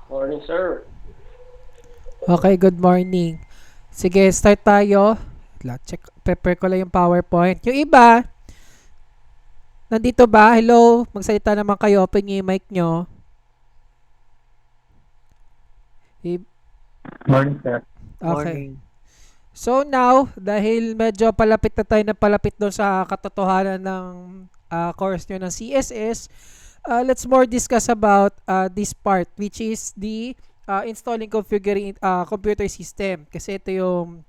Morning, sir. Okay, good morning. Sige, start tayo. Check, prepare ko lang yung PowerPoint. Yung iba, nandito ba? Hello? Magsalita naman kayo. Open nyo yung mic nyo. I- Morning, sir. Okay. Morning. So now, dahil medyo palapit na tayo na palapit doon sa katotohanan ng course nyo ng CSS, let's more discuss about this part, which is the installing configuring computer system. Kasi ito yung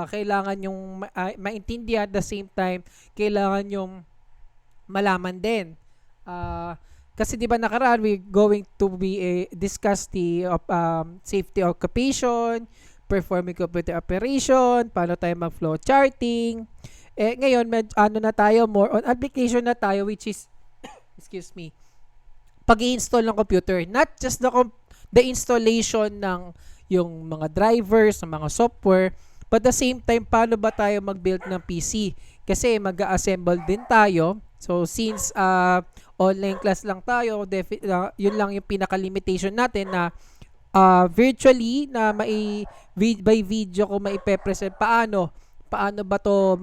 kailangan yung maintindihan, at the same time kailangan yung malaman din. Ah, kasi 'di ba nakaraan we going to be discuss the safety occupation, performing computer operation, paano tayo mag-flow charting. Ngayon ano na tayo, more on application na tayo, which is excuse me, pag-i-install ng computer, not just the installation ng yung mga drivers, ng mga software, but the same time, paano ba tayo mag-build ng PC? Kasi mag-assemble din tayo. So, since online class lang tayo, yun lang yung pinaka-limitation natin na virtually na by video ko maipe-present paano ba to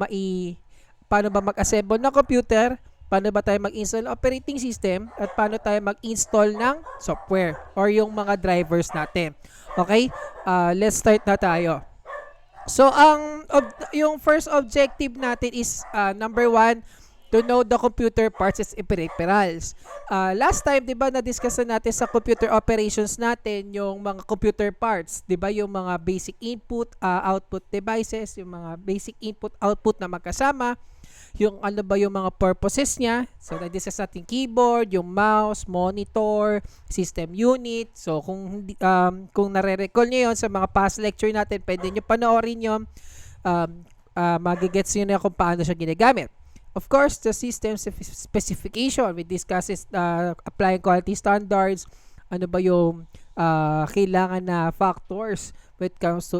paano ba mag-assemble ng computer, paano ba tayo mag-install ng operating system, at paano tayo mag-install ng software or yung mga drivers natin. Okay? Let's start na tayo. So, yung first objective natin is number one, to know the computer parts and peripherals. Last time, di ba, na-discuss na natin sa computer operations natin yung mga computer parts, di ba, yung mga basic input, output devices, yung mga basic input, output na magkasama, yung ano ba yung mga purposes niya. So, na-discuss natin keyboard, yung mouse, monitor, system unit. So, kung nare-recall niyo yon sa mga past lecture natin, pwede niyo panoorin yon. Magigets niyo na kung paano siya ginagamit. Of course, the system specification, we discusses applying quality standards, ano ba yung kailangan na factors when it comes to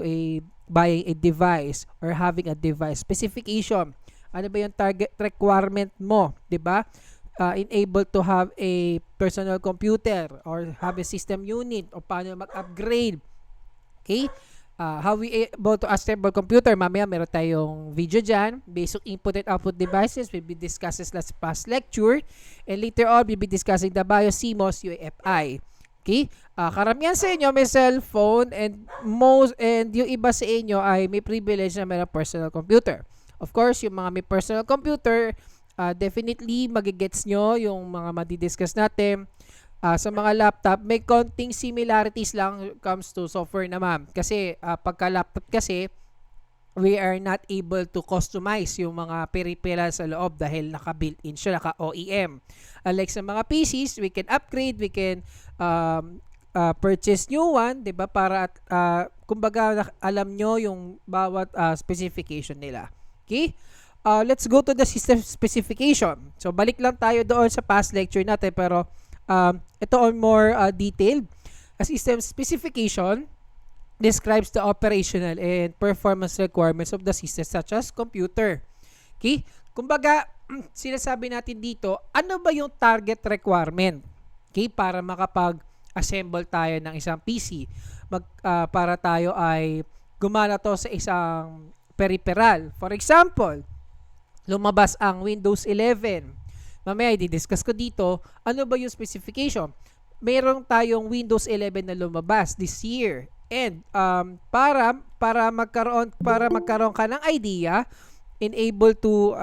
buying a device or having a device. Specification, ano ba yung target requirement mo, 'di ba? Enable to have a personal computer or have a system unit, o paano mag-upgrade. Okay? How we able to assemble computer, mamaya meron tayong video dyan. Basic input and output devices will be discussed last past lecture, and later on we'll be discussing the BIOS, CMOS, UEFI. Okay? Karamihan sa inyo may cellphone, and yung iba sa inyo ay may privilege na mayroong personal computer. Of course, yung mga may personal computer, definitely magigets nyo yung mga madidiscuss natin. Sa mga laptop, may konting similarities lang comes to software naman. Kasi pagka laptop kasi, we are not able to customize yung mga peripherals sa loob dahil naka-built-in siya, naka-OEM. Unlike sa mga PCs, we can upgrade, we can purchase new one, 'di ba? Para kumbaga alam nyo yung bawat specification nila. Okay? Let's go to the system specification. So balik lang tayo doon sa past lecture natin, pero ito on more detailed. A system specification describes the operational and performance requirements of the system such as computer. Okay? Kumbaga, sinasabi natin dito, ano ba yung target requirement? Okay? Para makapag-assemble tayo ng isang PC. Para tayo ay gumana to sa isang peripheral. For example, lumabas ang Windows 11. Mamaya i-discuss ko dito, ano ba yung specification? Meron tayong Windows 11 na lumabas this year. And para magkaroon ka ng idea and able to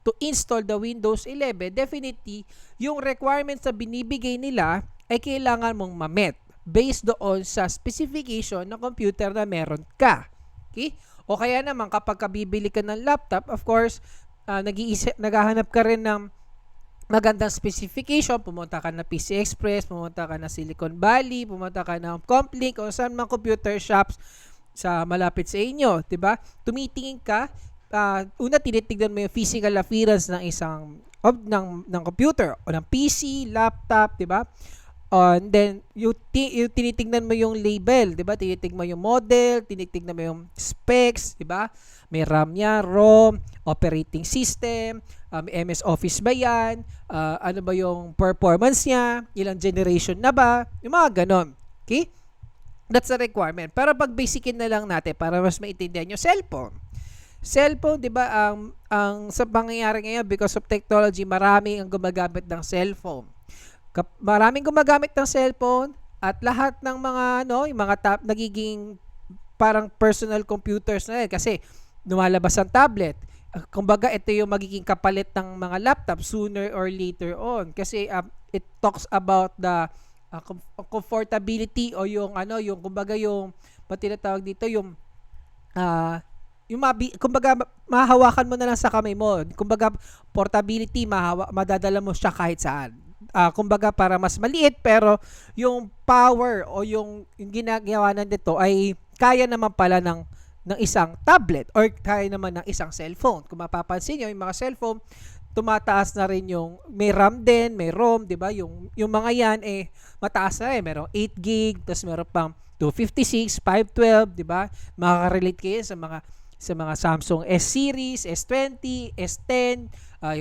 to install the Windows 11, definitely yung requirements na binibigay nila ay kailangan mong ma-met based doon sa specification ng computer na meron ka. Okay? O kaya naman kapag bibili ka ng laptop, of course, naghahanap ka rin ng magandang specification, pumunta ka na PC Express, pumunta ka na Silicon Valley, pumunta ka na Complink o saan mga computer shops sa malapit sa inyo, 'di ba? Tumitingin ka, una tinitingnan mo yung physical appearance ng isang ng computer o ng PC, laptop, 'di ba? And then yung tinitingnan mo yung label, 'di ba? Tinitingnan mo yung model, tinitingnan mo yung specs, 'di ba? May RAM niya, ROM, operating system, MS Office ba 'yan? Ano ba yung performance niya? Ilang generation na ba? Yung mga ganon. Okay? That's a requirement. Pero pag basicin na lang natin para mas maintindihan yung cellphone. Cellphone, 'di ba, ang sa pangyayari ngayon because of technology, marami ang gumagamit ng cellphone. Maraming gumagamit ng cellphone at lahat ng mga yung mga nagiging parang personal computers na kasi lumalabas ang tablet. Kumbaga ito yung magiging kapalit ng mga laptop sooner or later on kasi it talks about the comfortability o yung yung kumbaga yung tinatawag dito yung kumbaga mahahawakan mo na lang sa kamay mo. Kumbaga portability, madadala mo siya kahit saan. Kumbaga para mas maliit pero yung power o yung ginagawa na nito ay kaya naman pala ng isang tablet or kaya naman ng isang cellphone. Kung mapapansin niyo yung mga cellphone, tumataas na rin yung may RAM din, may ROM, 'di ba? Yung mga yan mataas na merong 8 gig, tapos meron pang 256, 512, 'di ba? Makaka-relate kayo sa mga Samsung S series, S20, S10,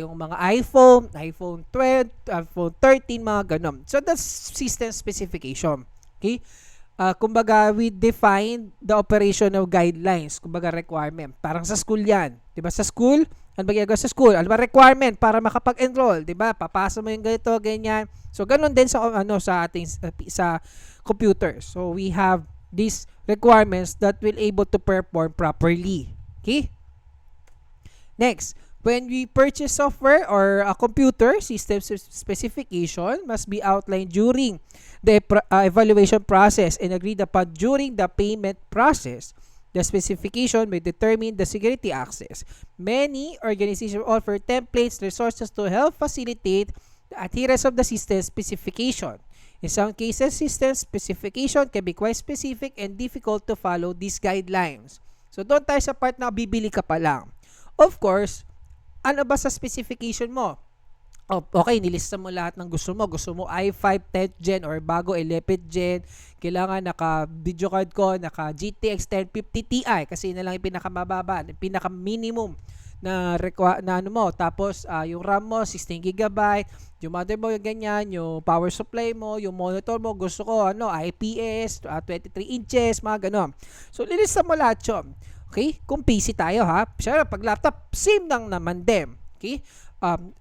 yung mga iPhone 12, iPhone 13, mga ganon. So that's system specification. Okay? Kumbaga we define the operational guidelines, kumbaga requirement. Parang sa school 'yan, 'di ba? Sa school, ano ba ginagawa sa school? Ano ba requirement para makapag-enroll, 'di ba? Papasa mo yung ganito, ganyan. So ganon din sa sa ating sa computer. So we have these requirements that will able to perform properly. Okay? Next, when we purchase software or a computer, system specification must be outlined during the evaluation process and agreed upon during the payment process. The specification may determine the security access. Many organizations offer templates, resources to help facilitate the adherence of the system specification. In some cases, system specification can be quite specific and difficult to follow these guidelines. So, doon tayo sa part na bibili ka pa lang. Of course, ano ba sa specification mo? Okay, nilista mo lahat ng gusto mo. Gusto mo i5 10th gen or bago 11th gen. Kailangan naka-video card ko, naka-GTX 1050 Ti kasi yun na lang yung pinakamababa, pinaka-minimum na ano mo. Tapos, yung RAM mo, 16 GB, yung motherboard, ganyan, yung power supply mo, yung monitor mo, gusto ko, IPS, 23 inches, mga ganon. So, lilista mo lahat yun. Okay? Kung PC tayo, ha? Siyempre, pag laptop, same lang naman din. Okay?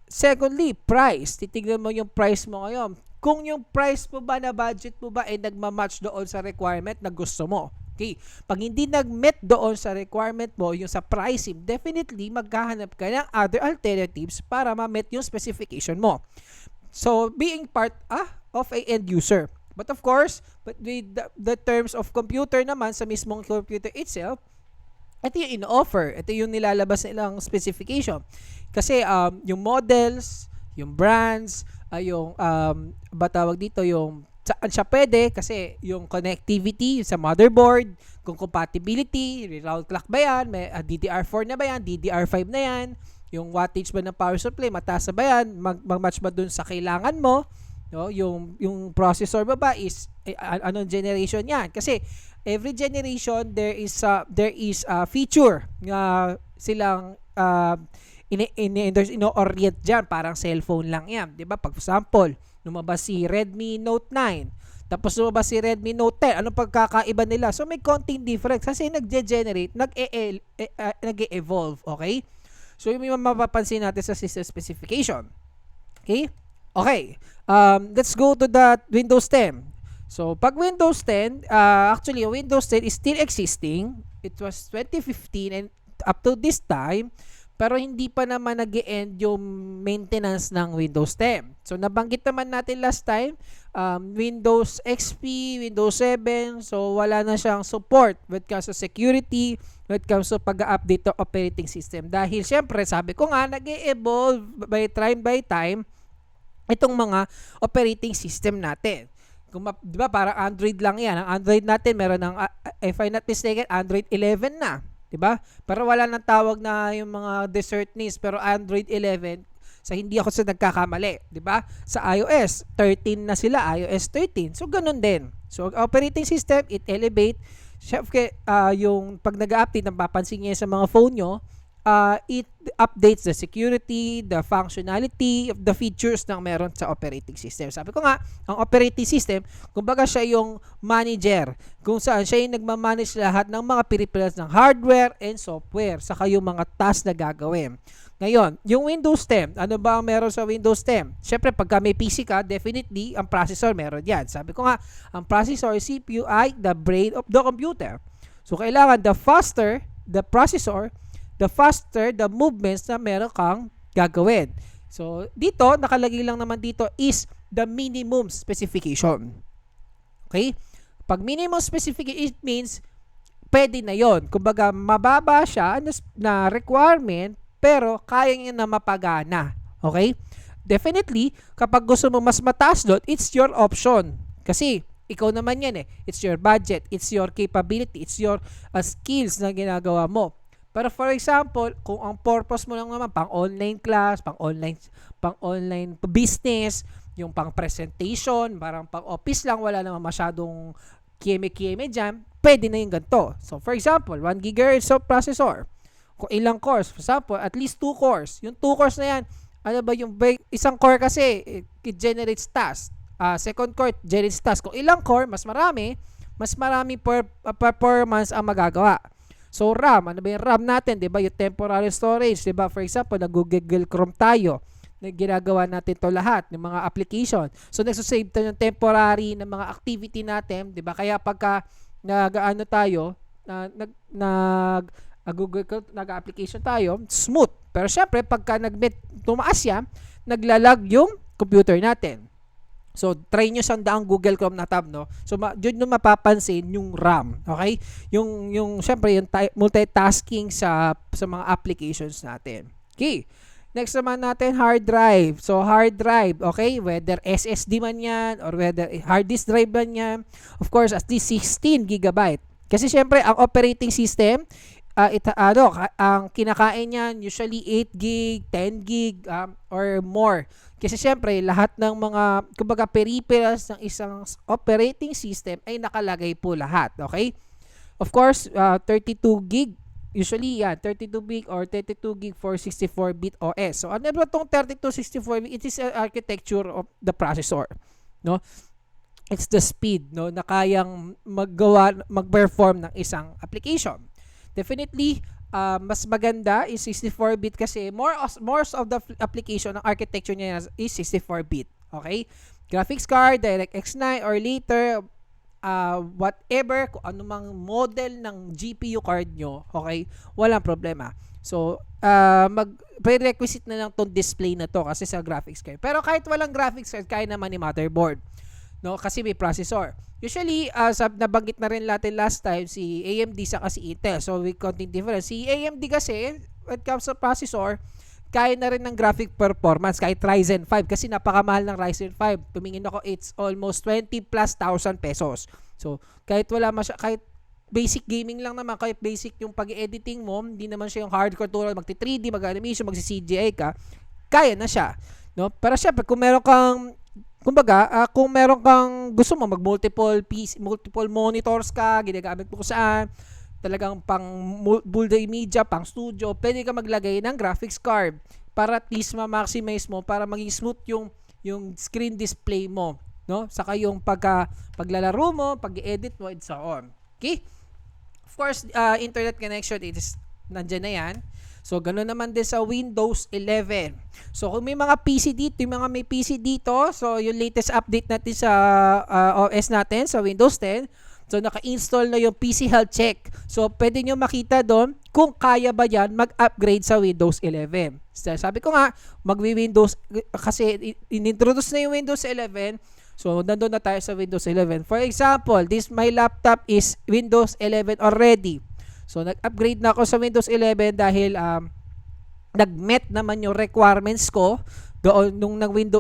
Secondly, price. Titignan mo yung price mo ngayon. Kung yung price mo ba na budget mo ba ay nagmamatch doon sa requirement na gusto mo. Okay. Pag hindi nag-met doon sa requirement mo, yung sa pricing, definitely maghahanap ka ng other alternatives para ma-met yung specification mo. So, being part of a end user. But of course, but with the terms of computer naman, sa mismong computer itself, ito yung in-offer. Ito yung nilalabas nilang specification. Kasi yung models, yung brands, yung batawag dito, yung saan siya pwede kasi yung connectivity sa motherboard, kung compatibility, round clock ba yan, may DDR4 na ba yan, DDR5 na yan, yung wattage ba ng power supply, mataas na ba yan, mag-match ba dun sa kailangan mo, yung processor ba is anong generation yan, kasi every generation there is a feature na silang ino-orient dyan, parang cellphone lang yan, di ba? Pag example, lumabas si Redmi Note 9, tapos lumabas si Redmi Note 10, anong pagkakaiba nila? So may konting difference kasi nag-generate, nag-evolve, okay? So yung mapapansin natin sa system specification. Okay? Okay. Let's go to the Windows 10. So pag Windows 10, actually Windows 10 is still existing. It was 2015 and up to this time, pero hindi pa naman nag-e-end yung maintenance ng Windows 10. So, nabanggit naman natin last time, Windows XP, Windows 7, so wala na siyang support when it comes to security, when it comes to pag-update ng operating system. Dahil, syempre, sabi ko nga, nag-e-evolve by time itong mga operating system natin. Di ba, parang Android lang yan. Ang Android natin, meron ng, if I'm not mistaken, Android 11 na. Diba? Pero wala nang tawag na yung mga desert needs, pero Android 11 Sa hindi ako sa nagkakamali, di ba? Sa iOS 13 na sila, iOS 13. So ganun din. So operating system, it elevate. Syempre, yung pag nag-update, napapansin niya sa mga phone nyo, it updates the security, the functionality of the features na meron sa operating system. Sabi ko nga, ang operating system, kumbaga siya yung manager, kung saan siya yung nagmamanage lahat ng mga peripherals ng hardware and software, saka yung mga tasks na gagawin. Ngayon, yung Windows 10, ano ba ang meron sa Windows 10? Siyempre, pagka may PC ka, definitely, ang processor meron yan. Sabi ko nga, ang processor, CPU ay the brain of the computer. So, kailangan the faster the processor, the faster the movements na meron kang gagawin. So, dito, nakalagay lang naman dito is the minimum specification. Okay? Pag minimum specification, it means pwede na yon. Kumbaga, mababa siya na requirement, pero kaya niya na mapagana. Okay? Definitely, kapag gusto mo mas mataas doon, it's your option. Kasi, ikaw naman yan eh. It's your budget, it's your capability, it's your skills na ginagawa mo. Pero for example, kung ang purpose mo lang naman pang online class, pang online business, yung pang presentation, parang pang office lang, wala naman masyadong kieme-kieme dyan, pwede na yung ganito. So for example, 1 GHz of processor. Kung ilang cores, for example, at least 2 cores. Yung 2 cores na yan, ano ba yung isang core kasi, it generates task. Second core, generates task. Kung ilang core, mas marami performance ang magagawa. So RAM, ano ba yung RAM natin, 'di ba? Yung temporary storage, 'di ba? For example, nag-Google Chrome tayo. Ginagawa natin 'to lahat ng mga application. So nagso-save tayo ng temporary ng mga activity natin, 'di ba? Kaya pagka nag-ano tayo, Google Chrome, nag-application tayo, smooth. Pero syempre, pagka tumaas yan, naglalag yung computer natin. So, try nyo sandaang Google Chrome na tab, no? So, dyan nyo mapapansin yung RAM, okay? Yung syempre, yung multitasking sa mga applications natin. Okay. Next naman natin, hard drive. So, hard drive, okay? Whether SSD man yan or whether hard disk drive man yan. Of course, at least 16 GB. Kasi syempre, ang operating system, ang kinakain niyan usually 8 gig, 10 gig or more. Kasi syempre lahat ng mga kumbaga peripherals ng isang operating system ay nakalagay po lahat, okay? Of course, 32 gig usually yan, 32 gig or 32 gig for 64-bit OS. So ano ba tong 32 64-bit? It is an architecture of the processor, no? It's the speed, no, na kayang mag-perform ng isang application. Definitely, mas maganda is 64-bit kasi most of the application ng architecture niya is 64-bit. Okay? Graphics card, DirectX 9 or later, whatever, kung anumang model ng GPU card nyo, okay? Walang problema. So, prerequisite na lang tong display na to kasi sa graphics card. Pero kahit walang graphics card, kaya naman ni motherboard. No, kasi may processor. Usually, nabanggit na rin natin last time si AMD sa kasi Intel. So, we continue difference. Si AMD kasi, when it comes to processor, kaya na rin ng graphic performance kahit Ryzen 5 kasi napakamahal ng Ryzen 5. Tumingin ako, it's almost 20,000+ pesos. So, kahit kahit basic gaming lang naman, kahit basic yung pag-editing mo, hindi naman siya yung hardcore tulad magti-3D, mag-animation, magsi-CGI ka, kaya na siya. No? Pero syempre, kung meron kang gusto mo multiple monitors ka, ginagamit mo kung saan, talagang pang multimedia, pang studio, pwede ka maglagay ng graphics card para at least ma-maximize mo, para maging smooth yung screen display mo, no? Saka yung paglalaro mo, pag-edit mo, and so on. Okay? Of course, internet connection, nandyan na yan. So, ganoon naman din sa Windows 11. So, kung may mga PC dito, may PC dito, so yung latest update natin sa OS natin, sa Windows 10, so naka-install na yung PC Health Check. So, pwede nyo makita doon kung kaya ba yan mag-upgrade sa Windows 11. So, sabi ko nga, mag-Windows, kasi in-introduce na yung Windows 11, so nandun na tayo sa Windows 11. For example, my laptop is Windows 11 already. So, nag-upgrade na ako sa Windows 11 dahil nag-met naman yung requirements ko doon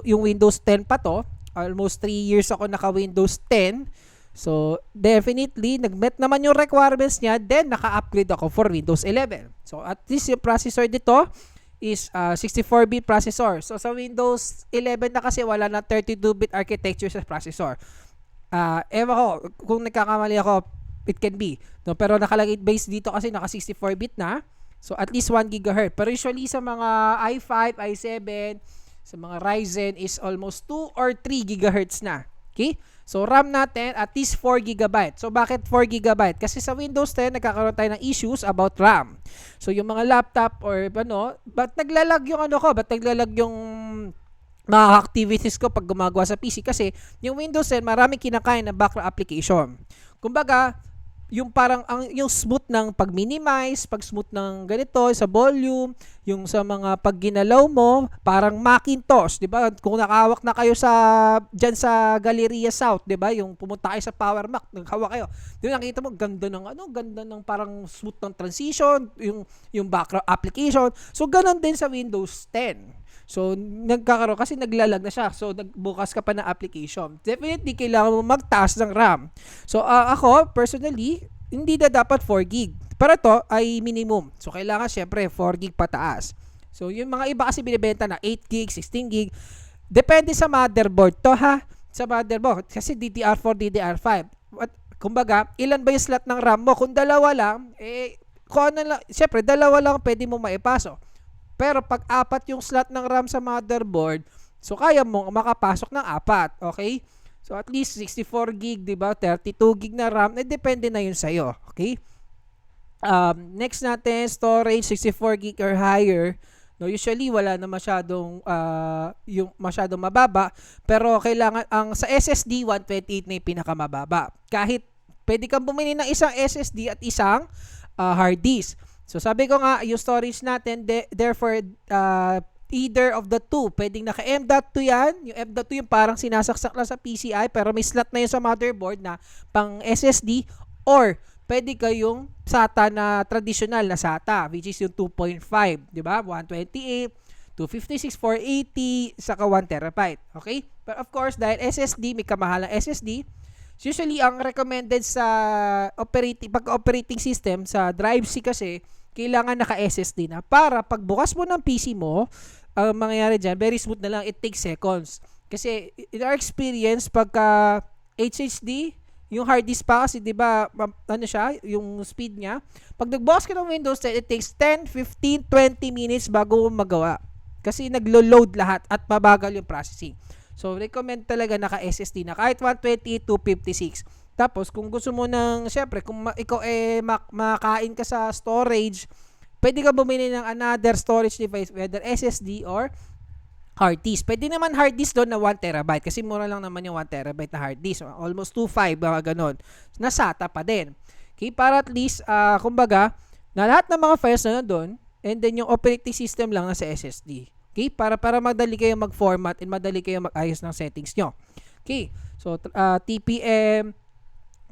yung Windows 10 pa to. Almost 3 years ako naka-Windows 10. So, definitely, nag-met naman yung requirements niya. Then, naka-upgrade ako for Windows 11. So, at least yung processor dito, is 64-bit processor. So sa Windows 11 na kasi wala na 32-bit architecture sa processor. Ewan ko kung nagkakamali ako, it can be. No, pero nakalagay base dito kasi naka 64-bit na. So at least 1 GHz. Pero usually sa mga i5, i7, sa mga Ryzen is almost 2 or 3 GHz na. Okay? So RAM natin at least 4 GB. So bakit 4 GB? Kasi sa Windows 10 nagkakaroon tayo ng issues about RAM. So yung mga laptop or ba't naglalag yung ba't naglalag yung mga activities ko pag gumagawa sa PC? Kasi yung Windows 10 maraming kinakain na background application. Kumbaga, yung parang yung smooth ng pag-minimize, pag-smooth ng ganito sa volume, yung sa mga pag ginalaw mo, parang Macintosh, 'di ba? Kung nakahawak na kayo diyan sa Galleria South, 'di ba? Yung pumunta kayo sa Power Mac, naghawak kayo. Doon nakita mo ganda ng parang smooth ng transition, yung background application. So ganoon din sa Windows 10. So, nagkakaroon kasi naglalag na siya. So, nagbukas ka pa ng application. Definitely, kailangan mo magtaas ng RAM. So, ako, personally, hindi na dapat 4 gig. Pero ito ay minimum. So, kailangan syempre 4 gig pataas. So, yung mga iba kasi binibenta na 8 gig, 16 gig. Depende sa motherboard to ha. Sa motherboard. Kasi DDR4, DDR5. Kumbaga, ilan ba yung slot ng RAM mo? Kung dalawa lang, kung ano lang, syempre, dalawa lang pwede mo maipasok. Pero pag 4 yung slot ng RAM sa motherboard, so kaya mo makapasok ng 4, okay? So at least 64 gig, 'di ba? 32 gig na RAM, depende na 'yun sa iyo, okay? Next natin, storage 64 gig or higher. No, usually wala na masyadong yung masyadong mababa, pero kailangan sa SSD 128 na 'yung pinakamababa. Kahit pwede kang bumili ng isang SSD at isang hard disk. So sabi ko nga, yung storage natin, therefore, either of the two, pwedeng naka M.2 yan. Yung M.2 yung parang sinasaksak lang sa PCI, pero may slot na yun sa motherboard na pang SSD, or pwede kayong SATA na traditional na SATA, which is yung 2.5, di ba? 128, 256, 480, saka 1 terabyte. Okay? But of course, dahil SSD, may kamahalang SSD, usually ang recommended sa pag-operating system sa drive C kasi kailangan naka-SSD na para pagbukas mo ng PC mo, ang mangyayari dyan, very smooth na lang, it takes seconds. Kasi in our experience, pagka HHD, yung hard disk pa kasi, di ba, yung speed niya, pag nagbukas ka ng Windows 10, it takes 10, 15, 20 minutes bago magawa. Kasi naglo-load lahat at mabagal yung processing. So, recommend talaga naka-SSD na kahit 128, 256. Tapos, kung gusto mo syempre, kung ikaw makain ka sa storage, pwede ka bumili ng another storage device, whether SSD or hard disk. Pwede naman hard disk doon na 1 terabyte kasi mura lang naman yung 1 terabyte na hard disk. Almost 2.5, baka ganun. Na SATA pa din. Okay, para at least, kumbaga, na lahat ng mga files na doon, and then yung operating system lang nasa SSD. Okay, para madali kayong mag-format and madali kayong mag-ayos ng settings nyo. Okay, so TPM,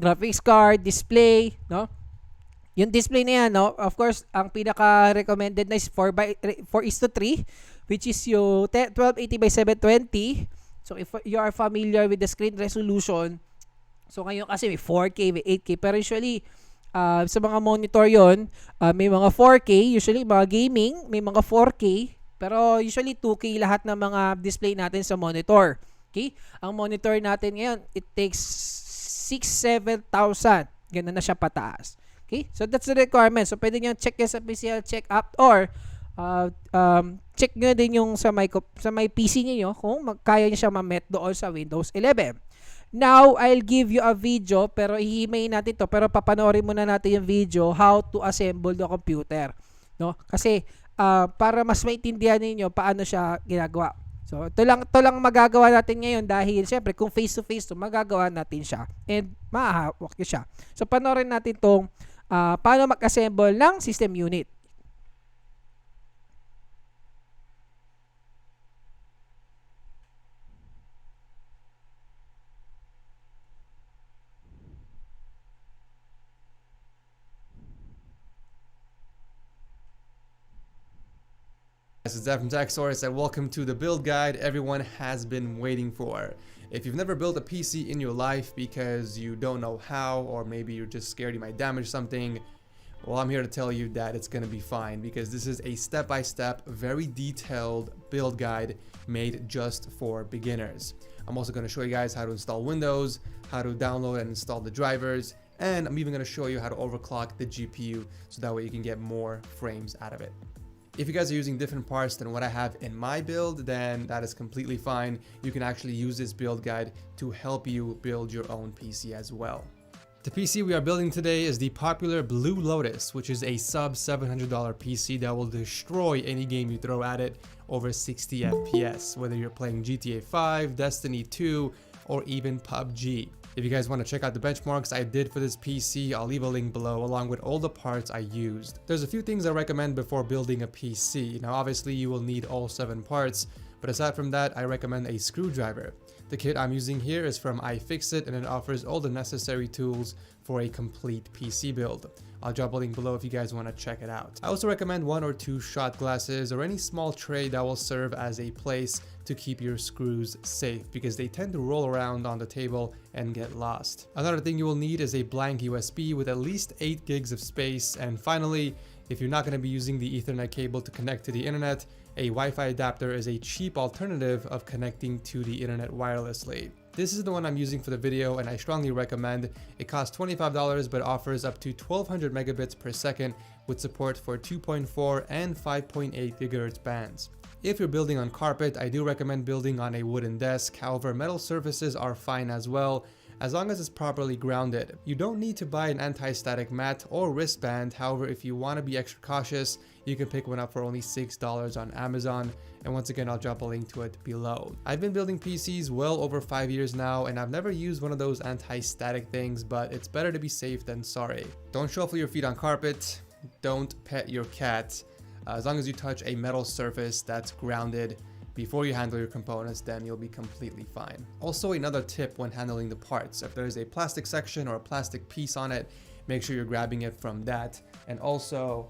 graphics card, display, no? Yung display na yan, no? Of course, ang pinaka-recommended na is 4:3, which is yung 1280 by 720. So, if you are familiar with the screen resolution, so ngayon kasi may 4K, may 8K, pero usually, sa mga monitor yon, may mga 4K, usually mga gaming, may mga 4K, pero usually 2K lahat ng mga display natin sa monitor. Okay? Ang monitor natin ngayon, it takes 6,000-7,000. Ganun na siya pataas. Okay? So, that's the requirement. So, pwede nyo check yan sa PCL check up or check nyo din yung sa may PC niyo kung kaya nyo siya ma-met doon sa Windows 11. Now, I'll give you a video pero ihimayin natin to pero papanoorin muna natin yung video how to assemble the computer. No? Kasi, para mas maintindihan niyo paano siya ginagawa. So, ito lang magagawa natin ngayon dahil syempre kung face-to-face to, magagawa natin siya and mahahawak niyo siya. So, panoorin natin tong paano mag-assemble ng system unit. This is Deb from TechSource and welcome to the build guide everyone has been waiting for. If you've never built a PC in your life because you don't know how, or maybe you're just scared you might damage something, Well, I'm here to tell you that it's going to be fine because this is a step-by-step, very detailed build guide made just for beginners. I'm also going to show you guys how to install Windows, how to download and install the drivers, and I'm even going to show you how to overclock the GPU so that way you can get more frames out of it. If you guys are using different parts than what I have in my build, then that is completely fine. You can actually use this build guide to help you build your own PC as well. The PC we are building today is the popular Blue Lotus, which is a sub $700 PC that will destroy any game you throw at it over 60 FPS, whether you're playing GTA 5, Destiny 2, or even PUBG. If you guys want to check out the benchmarks I did for this PC, I'll leave a link below along with all the parts I used. There's a few things I recommend before building a PC. Now obviously you will need all 7 parts, but aside from that, I recommend a screwdriver. The kit I'm using here is from iFixit and it offers all the necessary tools for a complete PC build. I'll drop a link below if you guys want to check it out. I also recommend 1 or 2 shot glasses or any small tray that will serve as a place to keep your screws safe because they tend to roll around on the table and get lost. Another thing you will need is a blank USB with at least 8 gigs of space, and finally, if you're not going to be using the Ethernet cable to connect to the internet, a Wi-Fi adapter is a cheap alternative of connecting to the internet wirelessly. This is the one I'm using for the video and I strongly recommend. It costs $25 but offers up to 1200 megabits per second with support for 2.4 and 5.8 gigahertz bands. If you're building on carpet, I do recommend building on a wooden desk. However, metal surfaces are fine as well, as long as it's properly grounded. You don't need to buy an anti-static mat or wristband. However, if you want to be extra cautious, you can pick one up for only $6 on Amazon. And once again, I'll drop a link to it below. I've been building PCs well over 5 years now, and I've never used one of those anti-static things, but it's better to be safe than sorry. Don't shuffle your feet on carpet. Don't pet your cat. As long as you touch a metal surface that's grounded before you handle your components, then you'll be completely fine. Also, another tip when handling the parts: if there's a plastic section or a plastic piece on it, make sure you're grabbing it from that. And also,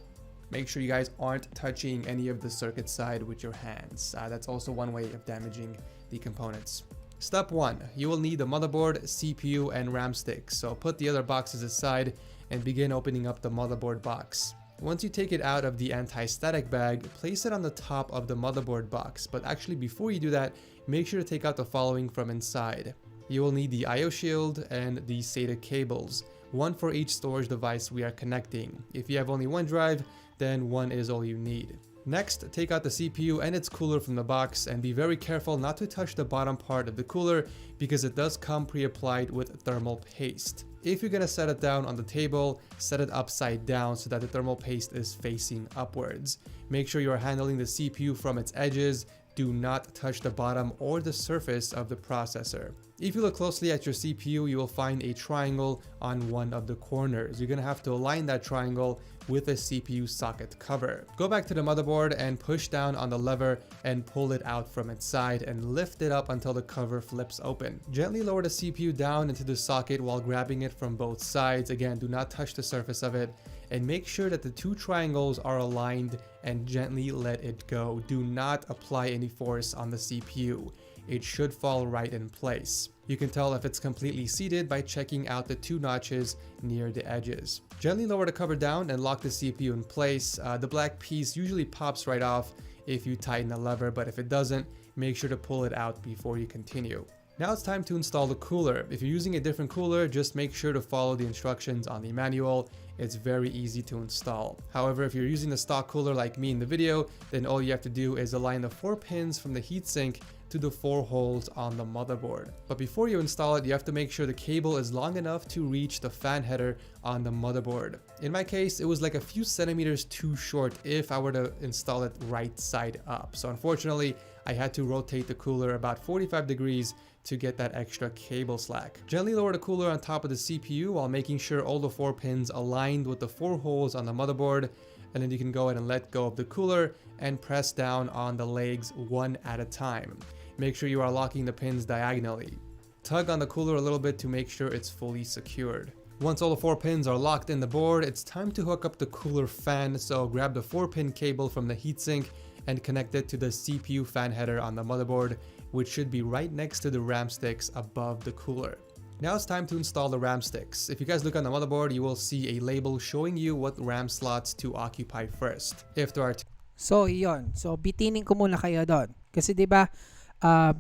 make sure you guys aren't touching any of the circuit side with your hands. That's also one way of damaging the components. Step 1, you will need the motherboard, CPU, and RAM sticks. So put the other boxes aside and begin opening up the motherboard box. Once you take it out of the anti-static bag, place it on the top of the motherboard box. But actually, before you do that, make sure to take out the following from inside. You will need the I/O shield and the SATA cables, one for each storage device we are connecting. If you have only one drive, then one is all you need. Next, take out the CPU and its cooler from the box and be very careful not to touch the bottom part of the cooler because it does come pre-applied with thermal paste. If you're going to set it down on the table, set it upside down so that the thermal paste is facing upwards. Make sure you are handling the CPU from its edges. Do not touch the bottom or the surface of the processor. If you look closely at your CPU, you will find a triangle on one of the corners. You're going to have to align that triangle with a CPU socket cover. Go back to the motherboard and push down on the lever and pull it out from its side and lift it up until the cover flips open. Gently lower the CPU down into the socket while grabbing it from both sides. Again, do not touch the surface of it, and make sure that the 2 triangles are aligned and gently let it go. Do not apply any force on the CPU. It should fall right in place. You can tell if it's completely seated by checking out the 2 notches near the edges. Gently lower the cover down and lock the CPU in place. The black piece usually pops right off if you tighten the lever, but if it doesn't, make sure to pull it out before you continue. Now it's time to install the cooler. If you're using a different cooler, just make sure to follow the instructions on the manual. It's very easy to install. However, if you're using the stock cooler like me in the video, then all you have to do is align the 4 pins from the heatsink to the 4 holes on the motherboard. But before you install it, you have to make sure the cable is long enough to reach the fan header on the motherboard. In my case, it was like a few centimeters too short if I were to install it right side up. So unfortunately, I had to rotate the cooler about 45 degrees to get that extra cable slack. Gently lower the cooler on top of the CPU while making sure all the 4 pins aligned with the 4 holes on the motherboard, and then you can go ahead and let go of the cooler and press down on the legs one at a time. Make sure you are locking the pins diagonally. Tug on the cooler a little bit to make sure it's fully secured. Once all the 4 pins are locked in the board, it's time to hook up the cooler fan. So grab the 4-pin cable from the heatsink and connect it to the CPU fan header on the motherboard, which should be right next to the RAM sticks above the cooler. Now it's time to install the RAM sticks. If you guys look on the motherboard, you will see a label showing you what RAM slots to occupy first. If there are So, iyon. So, bitinin ko muna kayo doon. Kasi 'di ba,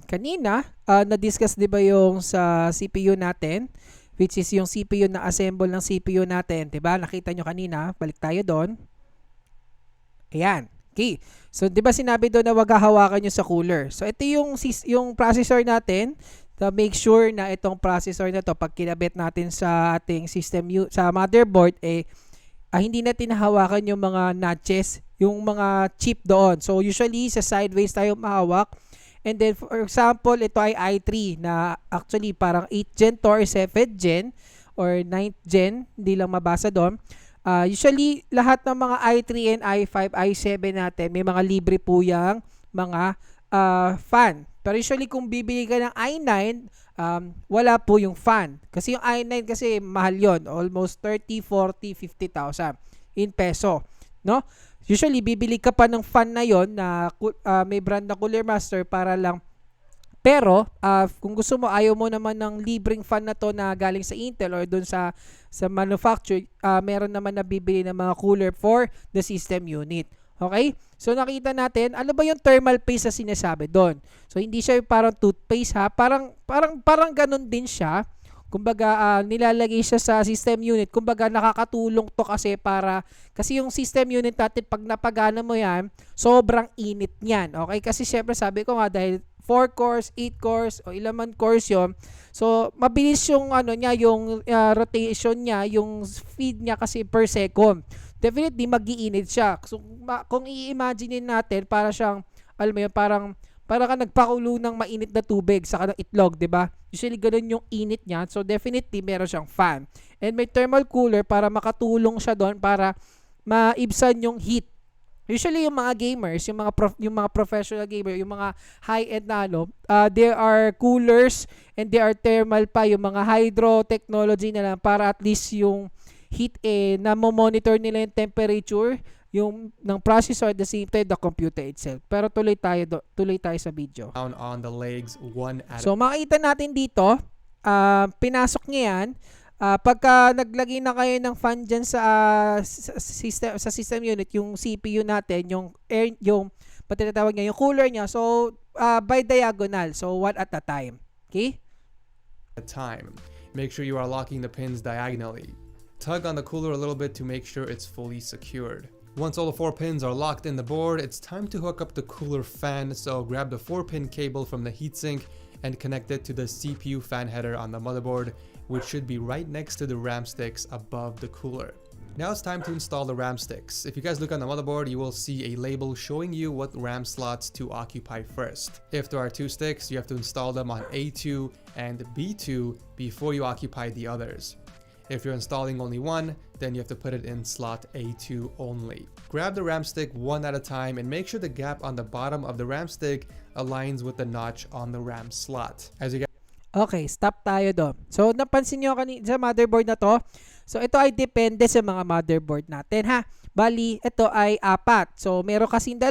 kanina na-discuss 'di ba yung sa CPU natin, which is yung CPU na assemble ng CPU natin, 'di ba? Nakita nyo kanina, balik tayo doon. Ayan. Okay. So, 'di ba sinabi doon na wag hahawakan nyo sa cooler. So, ito yung processor natin. To make sure na itong processor na to pag kinabit natin sa ating sa motherboard hindi natin hawakan yung mga notches, yung mga chip doon. So, usually sa sideways tayo mahawak. And then, for example, ito ay i3 na actually parang 8th gen to or 7th gen or 9th gen, hindi lang mabasa doon. Usually, lahat ng mga i3 and i5, i7 natin, may mga libre po yung mga fan. Pero usually, kung bibili ka ng i9, wala po yung fan. Kasi yung i9 kasi mahal yon, almost 30, 40, 50,000 in peso. No? Usually, bibili ka pa ng fan na yon na may brand na Cooler Master para lang. Pero, kung gusto mo, ayaw mo naman ng libreng fan na to na galing sa Intel or dun sa manufacturer, meron naman na bibili ng mga cooler for the system unit. Okay? So, nakita natin, ano ba yung thermal paste na sinasabi doon? So, hindi siya parang toothpaste ha. Parang ganun din siya. Kumbaga, nilalagay siya sa system unit. Kumbaga, nakakatulong to kasi yung system unit natin, pag napagana mo yan, sobrang init niyan. Okay? Kasi syempre, sabi ko nga, dahil 4 cores, 8 cores, o ilan man cores yun. So, mabilis yung, yung rotation niya, yung speed niya kasi per second. Definitely, mag-iinit siya. So, kung i-imagine natin, para siyang, alam mo yun, parang ka nagpakulo ng mainit na tubig sa kanang itlog, di ba? Usually, ganun yung init niya. So, definitely, meron siyang fan. And may thermal cooler para makatulong siya doon para maibsan yung heat. Usually, yung mga gamers, yung mga professional gamer, yung mga high-end na there are coolers and there are thermal pa, yung mga hydro technology na lang para at least yung heat na monitor nila yung temperature ng processor at the same time the computer itself. Pero tuloy tayo sa video. down on the legs one at So makita natin dito, pinasok niya yan. Pagka naglagay na kayo ng fan dyan sa system unit, yung CPU natin, yung patinatawag niya, yung cooler niya, so by diagonal, so one at a time. Okay? a time. Make sure you are locking the pins diagonally. Tug on the cooler a little bit to make sure it's fully secured. Once all the 4 pins are locked in the board, it's time to hook up the cooler fan, so grab the 4-pin cable from the heatsink and connect it to the CPU fan header on the motherboard, which should be right next to the RAM sticks above the cooler. Now it's time to install the RAM sticks. If you guys look on the motherboard, you will see a label showing you what RAM slots to occupy first. If there are 2 sticks, you have to install them on A2 and B2 before you occupy the others. If you're installing only 1, then you have to put it in slot A2 only. Grab the RAM stick one at a time and make sure the gap on the bottom of the RAM stick aligns with the notch on the RAM slot. As you guys Okay, stop tayo doon. So, napansin nyo sa motherboard na to, so ito ay depende sa mga motherboard natin ha. Bali, ito ay 4. So, meron kasing 2,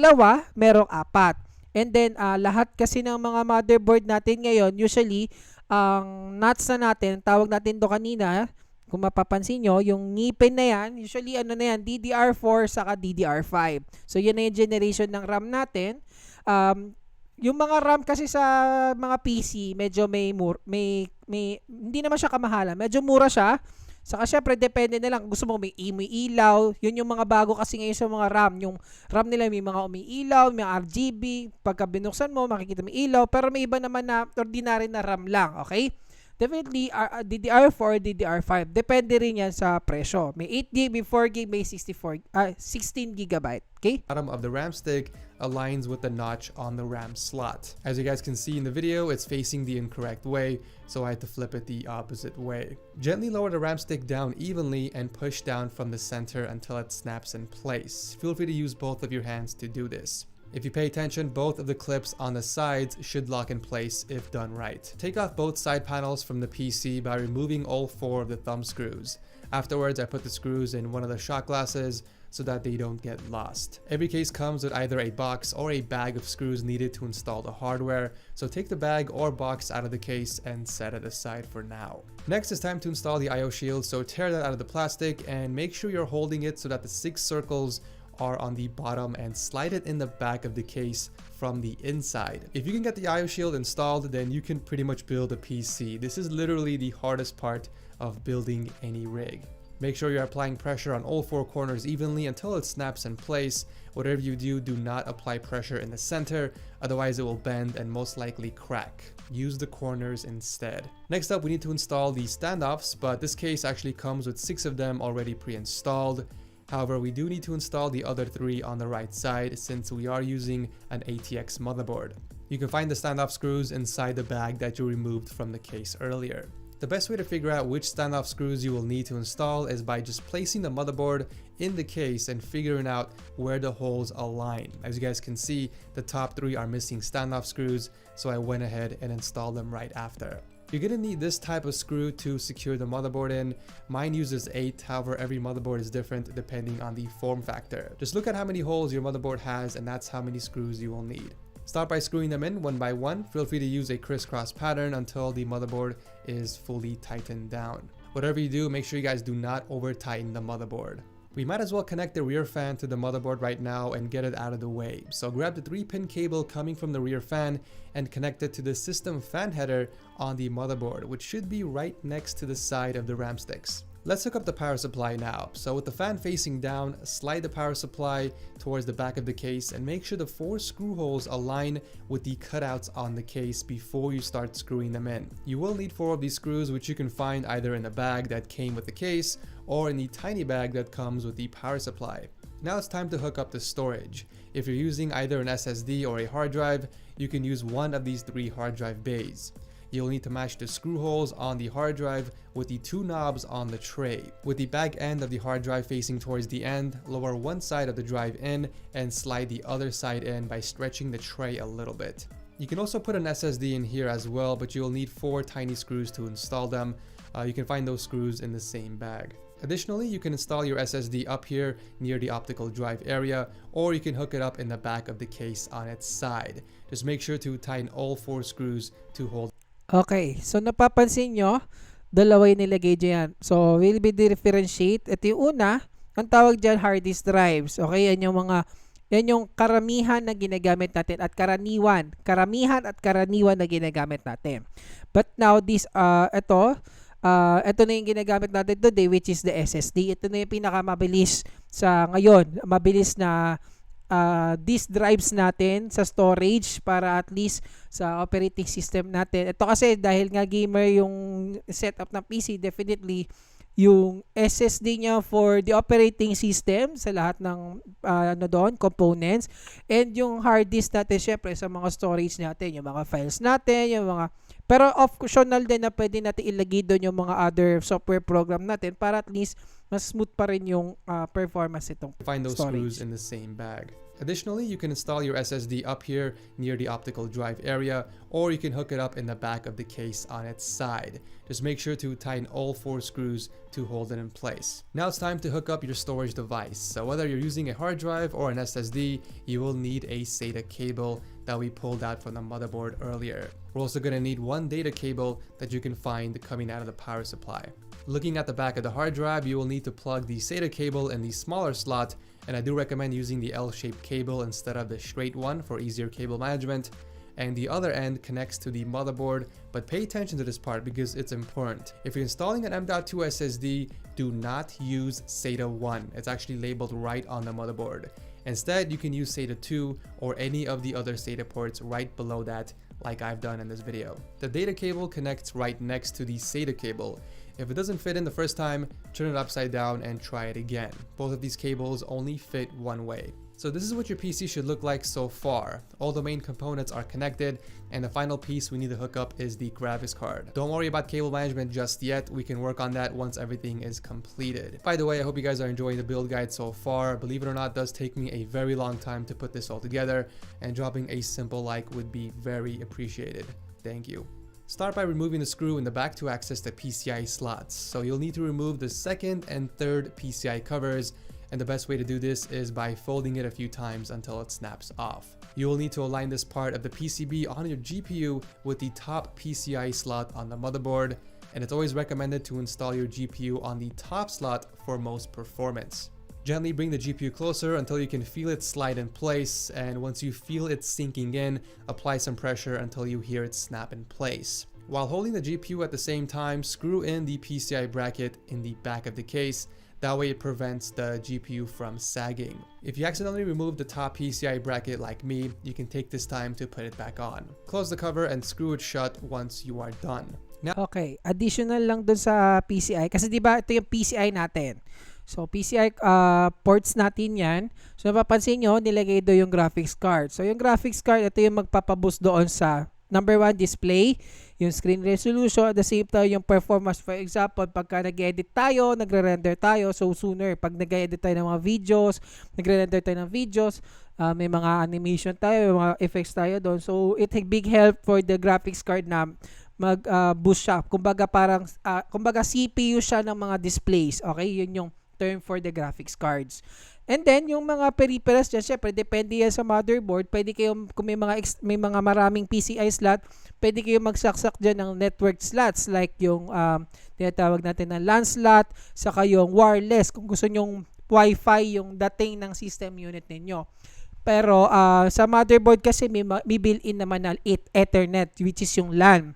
merong 4. And then, lahat kasi ng mga motherboard natin ngayon, usually, ang nuts na natin, tawag natin to kanina, kung mapapansin nyo, yung ngipin na yan, usually DDR4 saka DDR5. So, yun na yung generation ng RAM natin. Yung mga RAM kasi sa mga PC, medyo may hindi naman siya kamahalan. Medyo mura siya. Saka syempre, depende na lang. Gusto mo may umiilaw. Yun yung mga bago kasi ngayon sa mga RAM. Yung RAM nila may mga umiilaw, may RGB. Pagka binuksan mo, makikita may ilaw. Pero may iba naman na ordinary na RAM lang. Okay? Definitely, DDR4, DDR5. Depende rin yan sa presyo. May 8GB, may 4GB, may 16GB. Okay? bottom of the RAM stick aligns with the notch on the RAM slot. As you guys can see in the video, it's facing the incorrect way, so I had to flip it the opposite way. Gently lower the RAM stick down evenly and push down from the center until it snaps in place. Feel free to use both of your hands to do this. If you pay attention, both of the clips on the sides should lock in place if done right. Take off both side panels from the PC by removing all 4 of the thumb screws. Afterwards, I put the screws in one of the shot glasses so that they don't get lost. Every case comes with either a box or a bag of screws needed to install the hardware, so take the bag or box out of the case and set it aside for now. Next, it's time to install the IO shield, so tear that out of the plastic and make sure you're holding it so that the 6 circles are on the bottom and slide it in the back of the case from the inside. If you can get the IO shield installed, then you can pretty much build a PC. This is literally the hardest part of building any rig. Make sure you're applying pressure on all 4 corners evenly until it snaps in place. Whatever you do, do not apply pressure in the center, otherwise it will bend and most likely crack. Use the corners instead. Next up, we need to install the standoffs, but this case actually comes with 6 of them already pre-installed. However, we do need to install the other 3 on the right side since we are using an ATX motherboard. You can find the standoff screws inside the bag that you removed from the case earlier. The best way to figure out which standoff screws you will need to install is by just placing the motherboard in the case and figuring out where the holes align. As you guys can see, the top 3 are missing standoff screws, so I went ahead and installed them right after. You're gonna need this type of screw to secure the motherboard in. Mine uses 8, however every motherboard is different depending on the form factor. Just look at how many holes your motherboard has and that's how many screws you will need. Start by screwing them in one by one. Feel free to use a crisscross pattern until the motherboard is fully tightened down. Whatever you do, make sure you guys do not over tighten the motherboard. We might as well connect the rear fan to the motherboard right now and get it out of the way. So grab the 3-pin cable coming from the rear fan and connect it to the system fan header on the motherboard, which should be right next to the side of the RAM sticks. Let's hook up the power supply now. So with the fan facing down, slide the power supply towards the back of the case and make sure the 4 screw holes align with the cutouts on the case before you start screwing them in. You will need 4 of these screws, which you can find either in the bag that came with the case or in the tiny bag that comes with the power supply. Now it's time to hook up the storage. If you're using either an SSD or a hard drive, you can use one of these 3 hard drive bays. You'll need to match the screw holes on the hard drive with the 2 knobs on the tray. With the back end of the hard drive facing towards the end, lower one side of the drive in and slide the other side in by stretching the tray a little bit. You can also put an SSD in here as well, but you'll need 4 tiny screws to install them. You can find those screws in the same bag. Additionally, you can install your SSD up here near the optical drive area, or you can hook it up in the back of the case on its side. Just make sure to tighten all 4 screws to hold. Okay, so napapansin nyo, dalawa yung nilagay dyan. So, will be differentiate. Ito yung una, ang tawag dyan hard disk drives. Okay, yan yung karamihan na ginagamit natin at karamihan at karaniwan na ginagamit natin. But now, ito na yung ginagamit natin today, which is the SSD. Ito na yung pinakamabilis sa ngayon. Mabilis na disk drives natin sa storage para at least sa operating system natin. Ito kasi dahil nga gamer yung setup ng PC, definitely yung SSD niya for the operating system sa lahat ng components, and yung hard disk natin syempre sa mga storage natin, yung mga files natin, yung mga pero optional din na pwede natin ilagay doon yung mga other software program natin para at least mas smooth pa rin yung performance itong Find those storage. screws in the same bag. Additionally, you can install your SSD up here near the optical drive area, or you can hook it up in the back of the case on its side. Just make sure to tighten all 4 screws to hold it in place. Now it's time to hook up your storage device. So whether you're using a hard drive or an SSD, you will need a SATA cable that we pulled out from the motherboard earlier. We're also going to need 1 data cable that you can find coming out of the power supply. Looking at the back of the hard drive, you will need to plug the SATA cable in the smaller slot, and I do recommend using the L-shaped cable instead of the straight one for easier cable management. And the other end connects to the motherboard, but pay attention to this part because it's important. If you're installing an M.2 SSD, do not use SATA 1. It's actually labeled right on the motherboard. Instead, you can use SATA 2 or any of the other SATA ports right below that, like I've done in this video. The data cable connects right next to the SATA cable. If it doesn't fit in the first time, turn it upside down and try it again. Both of these cables only fit one way. So this is what your PC should look like so far. All the main components are connected, and the final piece we need to hook up is the graphics card. Don't worry about cable management just yet. We can work on that once everything is completed. By the way, I hope you guys are enjoying the build guide so far. Believe it or not, it does take me a very long time to put this all together, and dropping a simple like would be very appreciated. Thank you. Start by removing the screw in the back to access the PCI slots. So you'll need to remove the second and third PCI covers, and the best way to do this is by folding it a few times until it snaps off. You will need to align this part of the PCB on your GPU with the top PCI slot on the motherboard, and it's always recommended to install your GPU on the top slot for most performance. Gently bring the GPU closer until you can feel it slide in place, and once you feel it sinking in, apply some pressure until you hear it snap in place. While holding the GPU at the same time, screw in the PCI bracket in the back of the case. That way it prevents the GPU from sagging. If you accidentally remove the top PCI bracket like me, you can take this time to put it back on. Close the cover and screw it shut once you are done. Now, Okay, additional lang dun sa PCI. Kasi di ba ito yung PCI natin. So, PCI ports natin yan. So, napapansin nyo, nilagay doon yung graphics card. So, yung graphics card, ito yung magpapaboost doon sa number 1, display, yung screen resolution, at the same time, yung performance. For example, pagka nag-edit tayo, nagre-render tayo, so sooner, pag nag-edit tayo ng mga videos, nagre-render tayo ng videos, may mga animation tayo, may mga effects tayo doon. So, it a big help for the graphics card na mag-boost siya. Kumbaga parang, kumbaga CPU siya ng mga displays. Okay, yun yung term for the graphics cards. And then, yung mga peripherals dyan, syempre, depende yan sa motherboard. Pwede kayong, kung may mga maraming PCI slot, pwede kayong magsaksak dyan ng network slots, like yung tinatawag natin na LAN slot, saka yung wireless, kung gusto nyong Wi-Fi yung dating ng system unit ninyo. Pero, sa motherboard kasi, may built-in naman na Ethernet, which is yung LAN.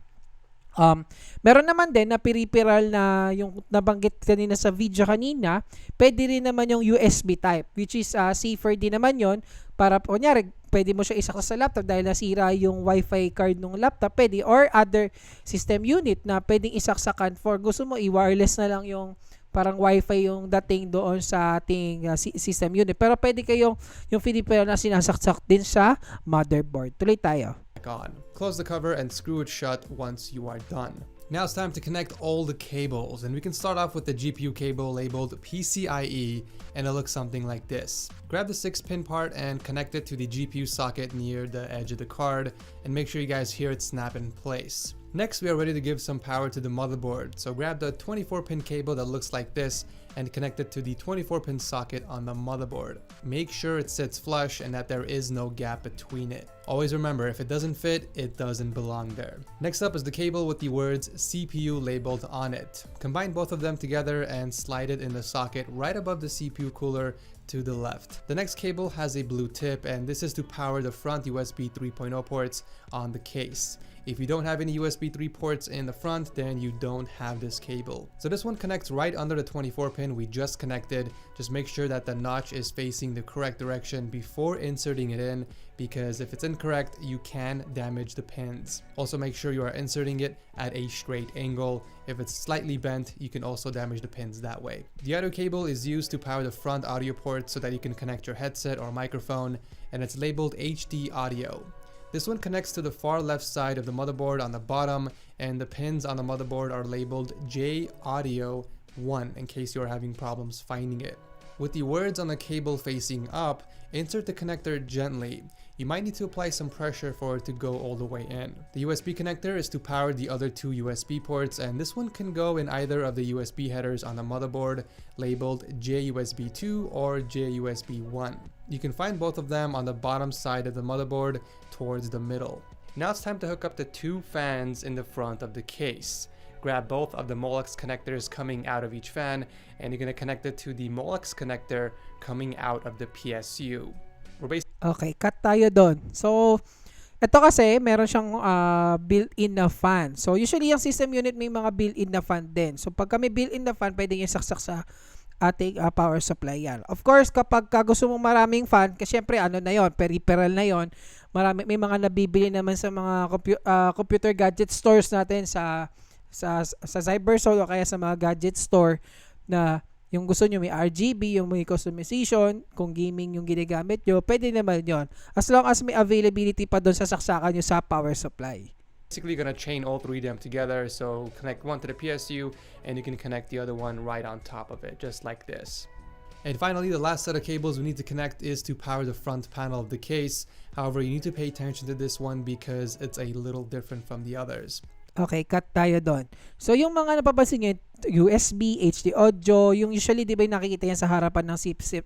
Meron naman din na peripheral na yung nabanggit kanina sa video kanina, pwede rin naman yung USB type, which is safer din naman yon para kunyari pwede mo siya isaksak sa laptop dahil nasira yung Wi-Fi card ng laptop, pwede, or other system unit na pwedeng isaksakan for gusto mo i-wireless na lang yung parang Wi-Fi yung dating doon sa ating system unit. Pero pwede kayong yung peripheral na sinasaksak din sa motherboard. Tuloy tayo. on. Close the cover and screw it shut once you are done. Now it's time to connect all the cables, and we can start off with the GPU cable labeled PCIe, and it looks something like this. Grab the 6-pin part and connect it to the GPU socket near the edge of the card, and make sure you guys hear it snap in place. Next, we are ready to give some power to the motherboard, so grab the 24-pin cable that looks like this and connect it to the 24-pin socket on the motherboard. Make sure it sits flush and that there is no gap between it. Always remember, if it doesn't fit, it doesn't belong there. Next up is the cable with the words CPU labeled on it. Combine both of them together and slide it in the socket right above the CPU cooler to the left. The next cable has a blue tip, and this is to power the front USB 3.0 ports on the case. If you don't have any USB 3 ports in the front, then you don't have this cable. So this one connects right under the 24 pin we just connected. Just make sure that the notch is facing the correct direction before inserting it in, because if it's incorrect, you can damage the pins. Also make sure you are inserting it at a straight angle. If it's slightly bent, you can also damage the pins that way. The audio cable is used to power the front audio port so that you can connect your headset or microphone, and it's labeled HD audio. This one connects to the far left side of the motherboard on the bottom, and the pins on the motherboard are labeled J Audio 1 in case you are having problems finding it. With the words on the cable facing up, insert the connector gently. You might need to apply some pressure for it to go all the way in. The USB connector is to power the other two USB ports, and this one can go in either of the USB headers on the motherboard labeled JUSB 2 or JUSB 1. You can find both of them on the bottom side of the motherboard towards the middle. Now it's time to hook up the two fans in the front of the case. Grab both of the Molex connectors coming out of each fan, and you're going to connect it to the Molex connector coming out of the PSU. Okay, cut tayo doon. So, ito kasi, meron siyang built-in na fan. So, usually, yung system unit may mga built-in na fan din. So, pag may built-in na fan, pwede yung saksak sa ating power supply yan. Of course, kapag gusto mo maraming fan, kasi syempre, ano na yon, peripheral na yon, may mga nabibili naman sa mga computer gadget stores natin sa Cybersol o kaya sa mga gadget store na yung gusto nyo may RGB, yung may customization, kung gaming yung ginagamit nyo, pwede naman yon. As long as may availability pa doon sa saksakan nyo sa power supply. Basically gonna chain all three of them together, so connect one to the PSU and you can connect the other one right on top of it, just like this. And finally, the last set of cables we need to connect is to power the front panel of the case. However, you need to pay attention to this one because it's a little different from the others. Okay, cut tayo doon. So, yung mga napapansin nyo, USB, HD audio, yung usually, di ba yung nakikita yan sa harapan ng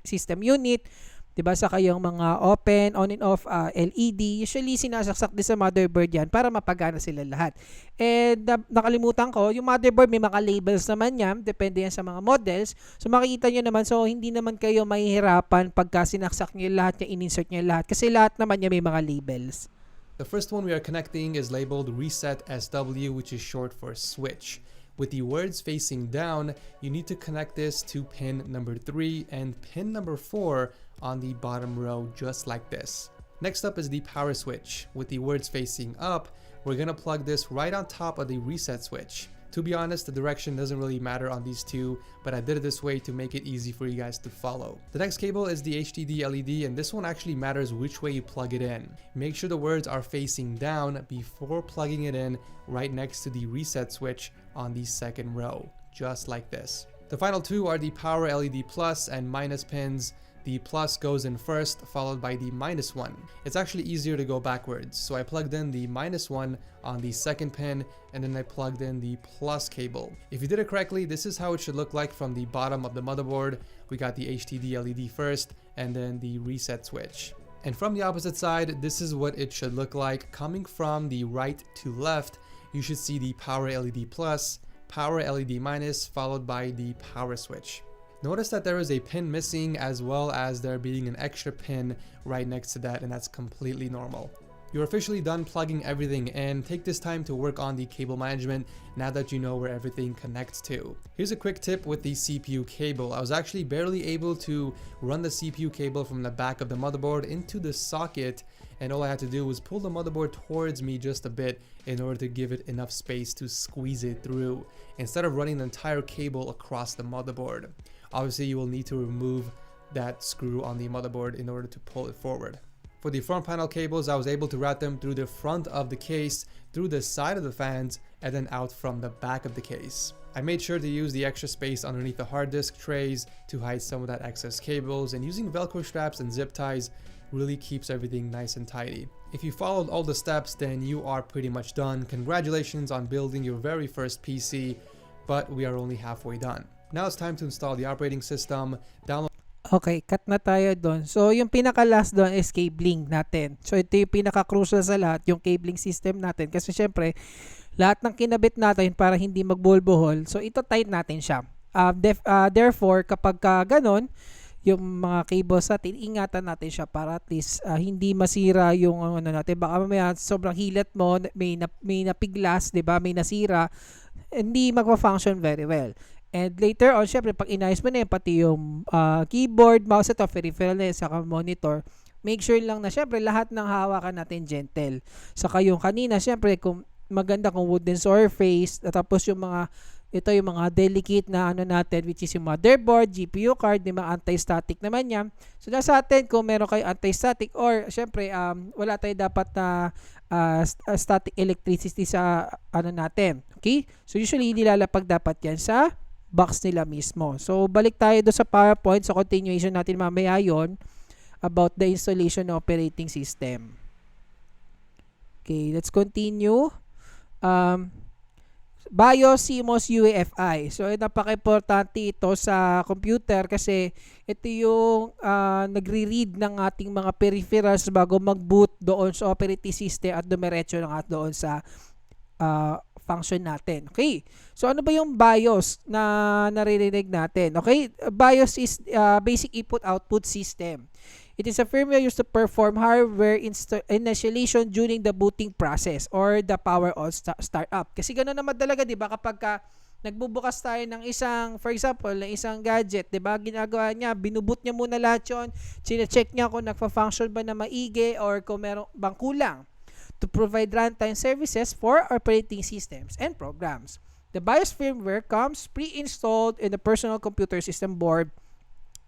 system unit, di ba, saka yung mga open, on and off, LED, usually sinasaksak din sa motherboard yan para mapagana sila lahat. And nakalimutan ko, yung motherboard may mga labels naman yan, depende yan sa mga models. So, makikita nyo naman, so hindi naman kayo mahihirapan pagka sinaksak nyo lahat, yung in-insert nyo lahat, kasi lahat naman yan may mga labels. The first one we are connecting is labeled Reset SW, which is short for switch. With the words facing down, you need to connect this to pin number 3 and pin number 4 on the bottom row, just like this. Next up is the power switch. With the words facing up, we're gonna plug this right on top of the reset switch. To be honest, the direction doesn't really matter on these two, but I did it this way to make it easy for you guys to follow. The next cable is the HDD LED, and this one actually matters which way you plug it in. Make sure the words are facing down before plugging it in right next to the reset switch on the second row, just like this. The final two are the power LED plus and minus pins. The plus goes in first, followed by the minus one. It's actually easier to go backwards, so I plugged in the minus one on the second pin, and then I plugged in the plus cable. If you did it correctly, this is how it should look like from the bottom of the motherboard. We got the HDD LED first, and then the reset switch. And from the opposite side, this is what it should look like. Coming from the right to left, you should see the power LED plus, power LED minus, followed by the power switch. Notice that there is a pin missing, as well as there being an extra pin right next to that, and that's completely normal. You're officially done plugging everything in. Take this time to work on the cable management now that you know where everything connects to. Here's a quick tip with the CPU cable. I was actually barely able to run the CPU cable from the back of the motherboard into the socket, and all I had to do was pull the motherboard towards me just a bit in order to give it enough space to squeeze it through, instead of running the entire cable across the motherboard. Obviously, you will need to remove that screw on the motherboard in order to pull it forward. For the front panel cables, I was able to route them through the front of the case, through the side of the fans, and then out from the back of the case. I made sure to use the extra space underneath the hard disk trays to hide some of that excess cables, and using Velcro straps and zip ties really keeps everything nice and tidy. If you followed all the steps, then you are pretty much done. Congratulations on building your very first PC, but we are only halfway done. Now it's time to install the operating system. Okay, cut na tayo doon. So, yung pinaka-last doon is cabling natin. So, ito yung pinaka-crucial sa lahat, yung cabling system natin. Kasi syempre, lahat ng kinabit natin para hindi magbuhol-buhol, so ito tight natin siya. Therefore, kapag ganon, yung mga cables natin, ingatan natin siya para at least hindi masira yung ano natin. Baka mamaya sobrang hilat mo, may napiglas, 'di ba? May nasira, hindi magpa-function very well. And later on, syempre, pag inayos mo na yun, pati yung keyboard, mouse, ito, peripheral na yun, saka monitor, make sure lang na, syempre, lahat ng hawakan natin gentle. Saka yung kanina, syempre, kung maganda kung wooden surface, tapos yung mga, ito yung mga delicate na ano natin, which is yung motherboard, GPU card, yung mga anti-static naman yan. So, nasa atin, kung meron kayo anti-static, or, syempre, wala tayo dapat na static electricity sa ano natin. Okay? So, usually, nilalapag dapat yan sa box nila mismo. So, balik tayo do sa PowerPoint. So, continuation natin mamaya yon about the installation ng operating system. Okay, let's continue. BIOS, CMOS, UEFI. So, napaka-importante ito sa computer kasi ito yung nagre-read ng ating mga peripherals bago mag-boot doon sa operating system at dumiretso na nga doon sa function natin. Okay. So, ano ba yung BIOS na naririnig natin? Okay. BIOS is basic input-output system. It is a firmware used to perform hardware initialization during the booting process or the power on startup. Kasi gano'n naman talaga, di ba? Kapag nagbubukas tayo ng isang, for example, ng isang gadget, di ba? Ginagawa niya, binuboot niya muna lahat yun. Sine-check niya kung nagpa-function ba na maigi or kung meron bang kulang, to provide runtime services for operating systems and programs. The BIOS firmware comes pre-installed in the personal computer system board,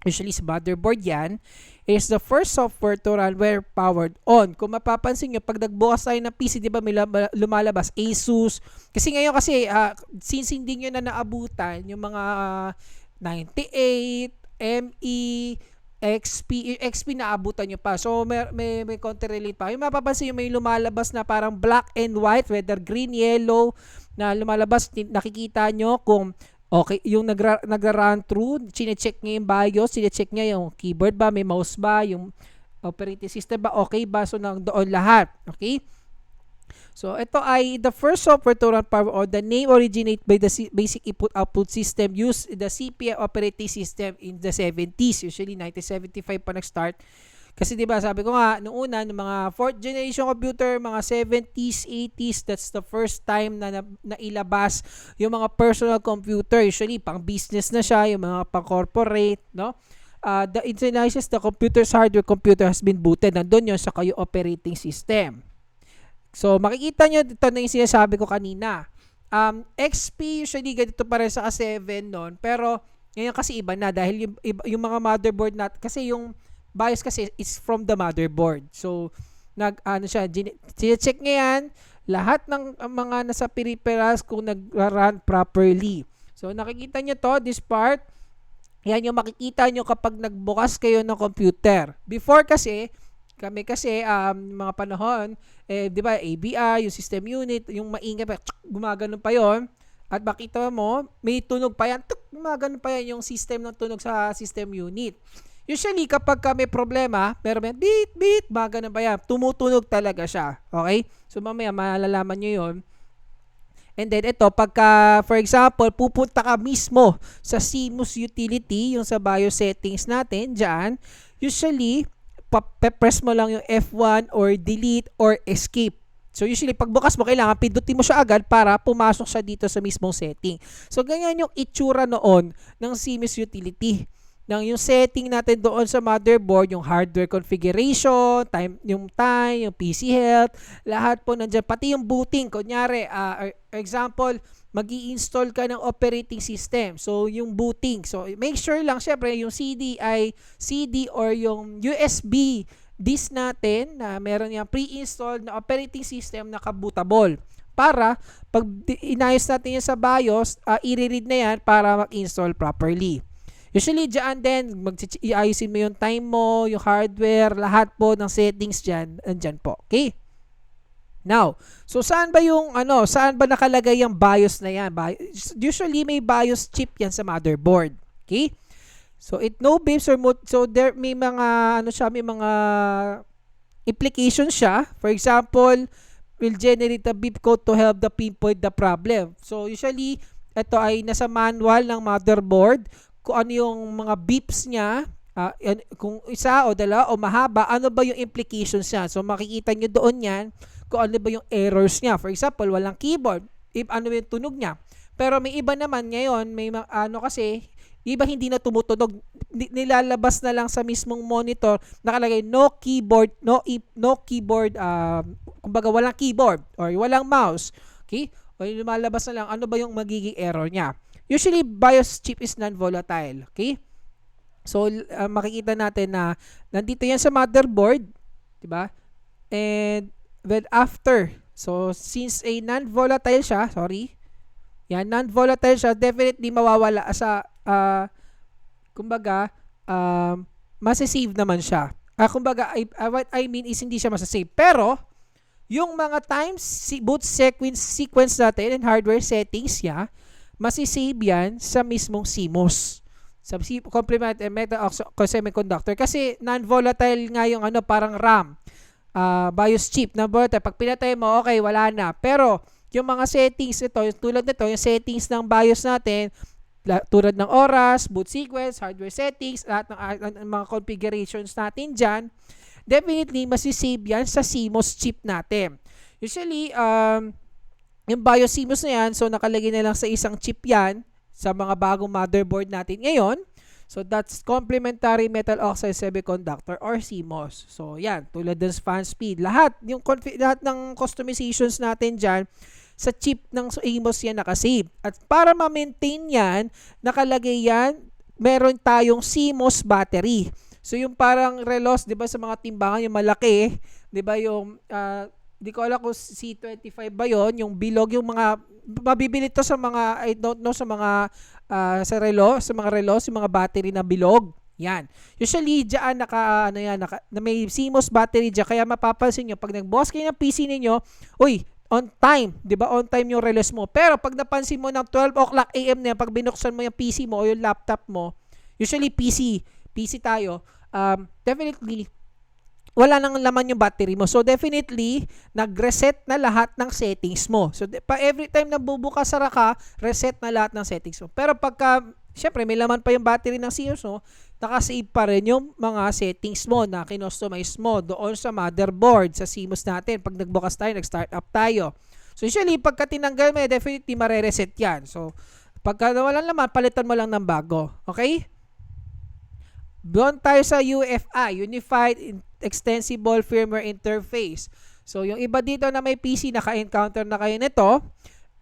usually sa motherboard yan. It is the first software to run where powered on. Kung mapapansin nyo, pag nagbukas tayo ng PC, di ba may lumalabas ASUS? Kasi ngayon kasi, since hindi nyo na naabutan yung mga 98, ME, XP naabutan nyo pa. So, may konti relate pa. Yung mapapansin yung may lumalabas na parang black and white, whether green, yellow, na lumalabas, nakikita nyo kung okay, yung nagra-run through, chine-check niya yung BIOS, chine-check niya yung keyboard ba, may mouse ba, yung operating system ba, okay ba? So, doon lahat. Okay? So, ito ay the first software to run power on the name originate by the basic input-output system used in the CPM operating system in the 70s. Usually, 1975 pa nag-start. Kasi diba, sabi ko nga, noong una, ng mga 4th generation computer, mga 70s, 80s, that's the first time na nailabas yung mga personal computer. Usually, pang business na siya, yung mga pang corporate, no? The initializes the computer's hardware computer has been booted. Nandun yun sa kayo operating system. So, makikita nyo, ito na yung sinasabi ko kanina. XP, usually, ganito pa rin sa 7 noon. Pero, ngayon kasi iba na. Dahil yung mga motherboard natin, kasi yung BIOS kasi is from the motherboard. So, check niya yan, lahat ng mga nasa peripherals kung nag-run properly. So, nakikita nyo to, this part. Yan yung makikita nyo kapag nagbukas kayo ng computer. Before kasi, kami kasi mga panahon, di ba, ABI, yung system unit, yung maingay pa, gumagano pa yon. At makita mo, may tunog pa yan, gumagano pa yan yung system ng tunog sa system unit. Usually, kapag may problema, pero may beep, gumagano pa yan, tumutunog talaga siya. Okay? So, mamaya, malalaman nyo yun. And then, ito, pagka, for example, pupunta ka mismo sa CMOS utility, yung sa BIOS settings natin, dyan, usually, press mo lang yung F1 or delete or escape. So usually pagbukas mo kailangan pindutin mo siya agad para pumasok siya dito sa mismong setting. So ganyan yung itsura noon ng CMOS utility. Nang yung setting natin doon sa motherboard, yung hardware configuration, yung PC health, lahat po nandiyan. Pati yung booting, kunyari, example, mag-i-install ka ng operating system. So, yung booting. So, make sure lang, syempre, yung CD or yung USB disk natin na meron yung pre-installed na operating system na kabootable. Para, pag inayos natin yan sa BIOS, i-read na yan para mag-install properly. Usually, dyan din, iayusin mo yung time mo, yung hardware, lahat po ng settings dyan, andyan po. Okay? Now, so saan ba nakalagay yung BIOS na yan? Usually may BIOS chip yan sa motherboard. Okay? So no beeps or so there may mga may mga implications siya. For example, will generate a beep code to help the pinpoint the problem. So usually ito ay nasa manual ng motherboard kung ano yung mga beeps niya. Kung isa o dalawa o mahaba, ano ba yung implications niya? So makikita nyo doon yan kung ano ba yung errors niya. For example, walang keyboard, ano yung tunog niya. Pero may iba naman ngayon, may kasi, iba hindi na tumutunog, nilalabas na lang sa mismong monitor, nakalagay no keyboard, kumbaga walang keyboard or walang mouse. Okay? O lumalabas na lang, ano ba yung magiging error niya. Usually, BIOS chip is non-volatile. Okay? So, makikita natin na nandito yan sa motherboard, di ba? And well, after, so since non-volatile siya, non-volatile siya, definitely mawawala sa, masasave naman siya. What I mean is hindi siya masasave. Pero, yung mga boot sequence natin and hardware settings niya, masasave yan sa mismong CMOS. Sa complement and metal semiconductor. Kasi non-volatile nga yung parang RAM. BIOS chip na volatile. Pag pinatay mo, okay, wala na. Pero, yung mga settings ito, tulad nito, yung settings ng BIOS natin, tulad ng oras, boot sequence, hardware settings, lahat ng mga configurations natin dyan, definitely, masisave yan sa CMOS chip natin. Usually, yung BIOS CMOS na yan, so nakalagay na lang sa isang chip yan, sa mga bagong motherboard natin ngayon. So, that's complementary metal oxide semiconductor or CMOS. So, yan. Tulad ng fan speed. Lahat ng customizations natin dyan, sa chip ng CMOS yan nakasave. At para ma-maintain yan, nakalagay yan, meron tayong CMOS battery. So, yung parang relos, di ba, sa mga timbangan, yung malaki, di ba, yung, di ko alam kung C25 ba yon, yung bilog, yung mga mabibili to sa mga, I don't know, sa mga sa mga relos, yung mga battery na bilog. Yan. Usually, diyan na may CMOS battery diyan. Kaya mapapansin nyo, pag nagbukas kayo ng PC ninyo, uy, on time, 'di ba? On time yung release mo. Pero pag napansin mo ng 12 o'clock AM na yan, pag binuksan mo yung PC mo o yung laptop mo, usually PC tayo, definitely wala nang laman yung battery mo. So definitely nag-reset na lahat ng settings mo. So every time na bubukas sara ka, reset na lahat ng settings mo. Pero pagka syempre may laman pa yung battery ng CSS mo, nakasave pa rin yung mga settings mo na kinostomize mo doon sa motherboard, sa CMOS natin. Pag nagbukas tayo, nag-start up tayo. So usually, pagka tinanggal mo, definitely mare-reset yan. So, pagka nawalan laman, palitan mo lang ng bago. Okay? Doon tayo sa UFI, Unified Extensible Firmware Interface. So, yung iba dito na may PC, naka-encounter na kayo nito.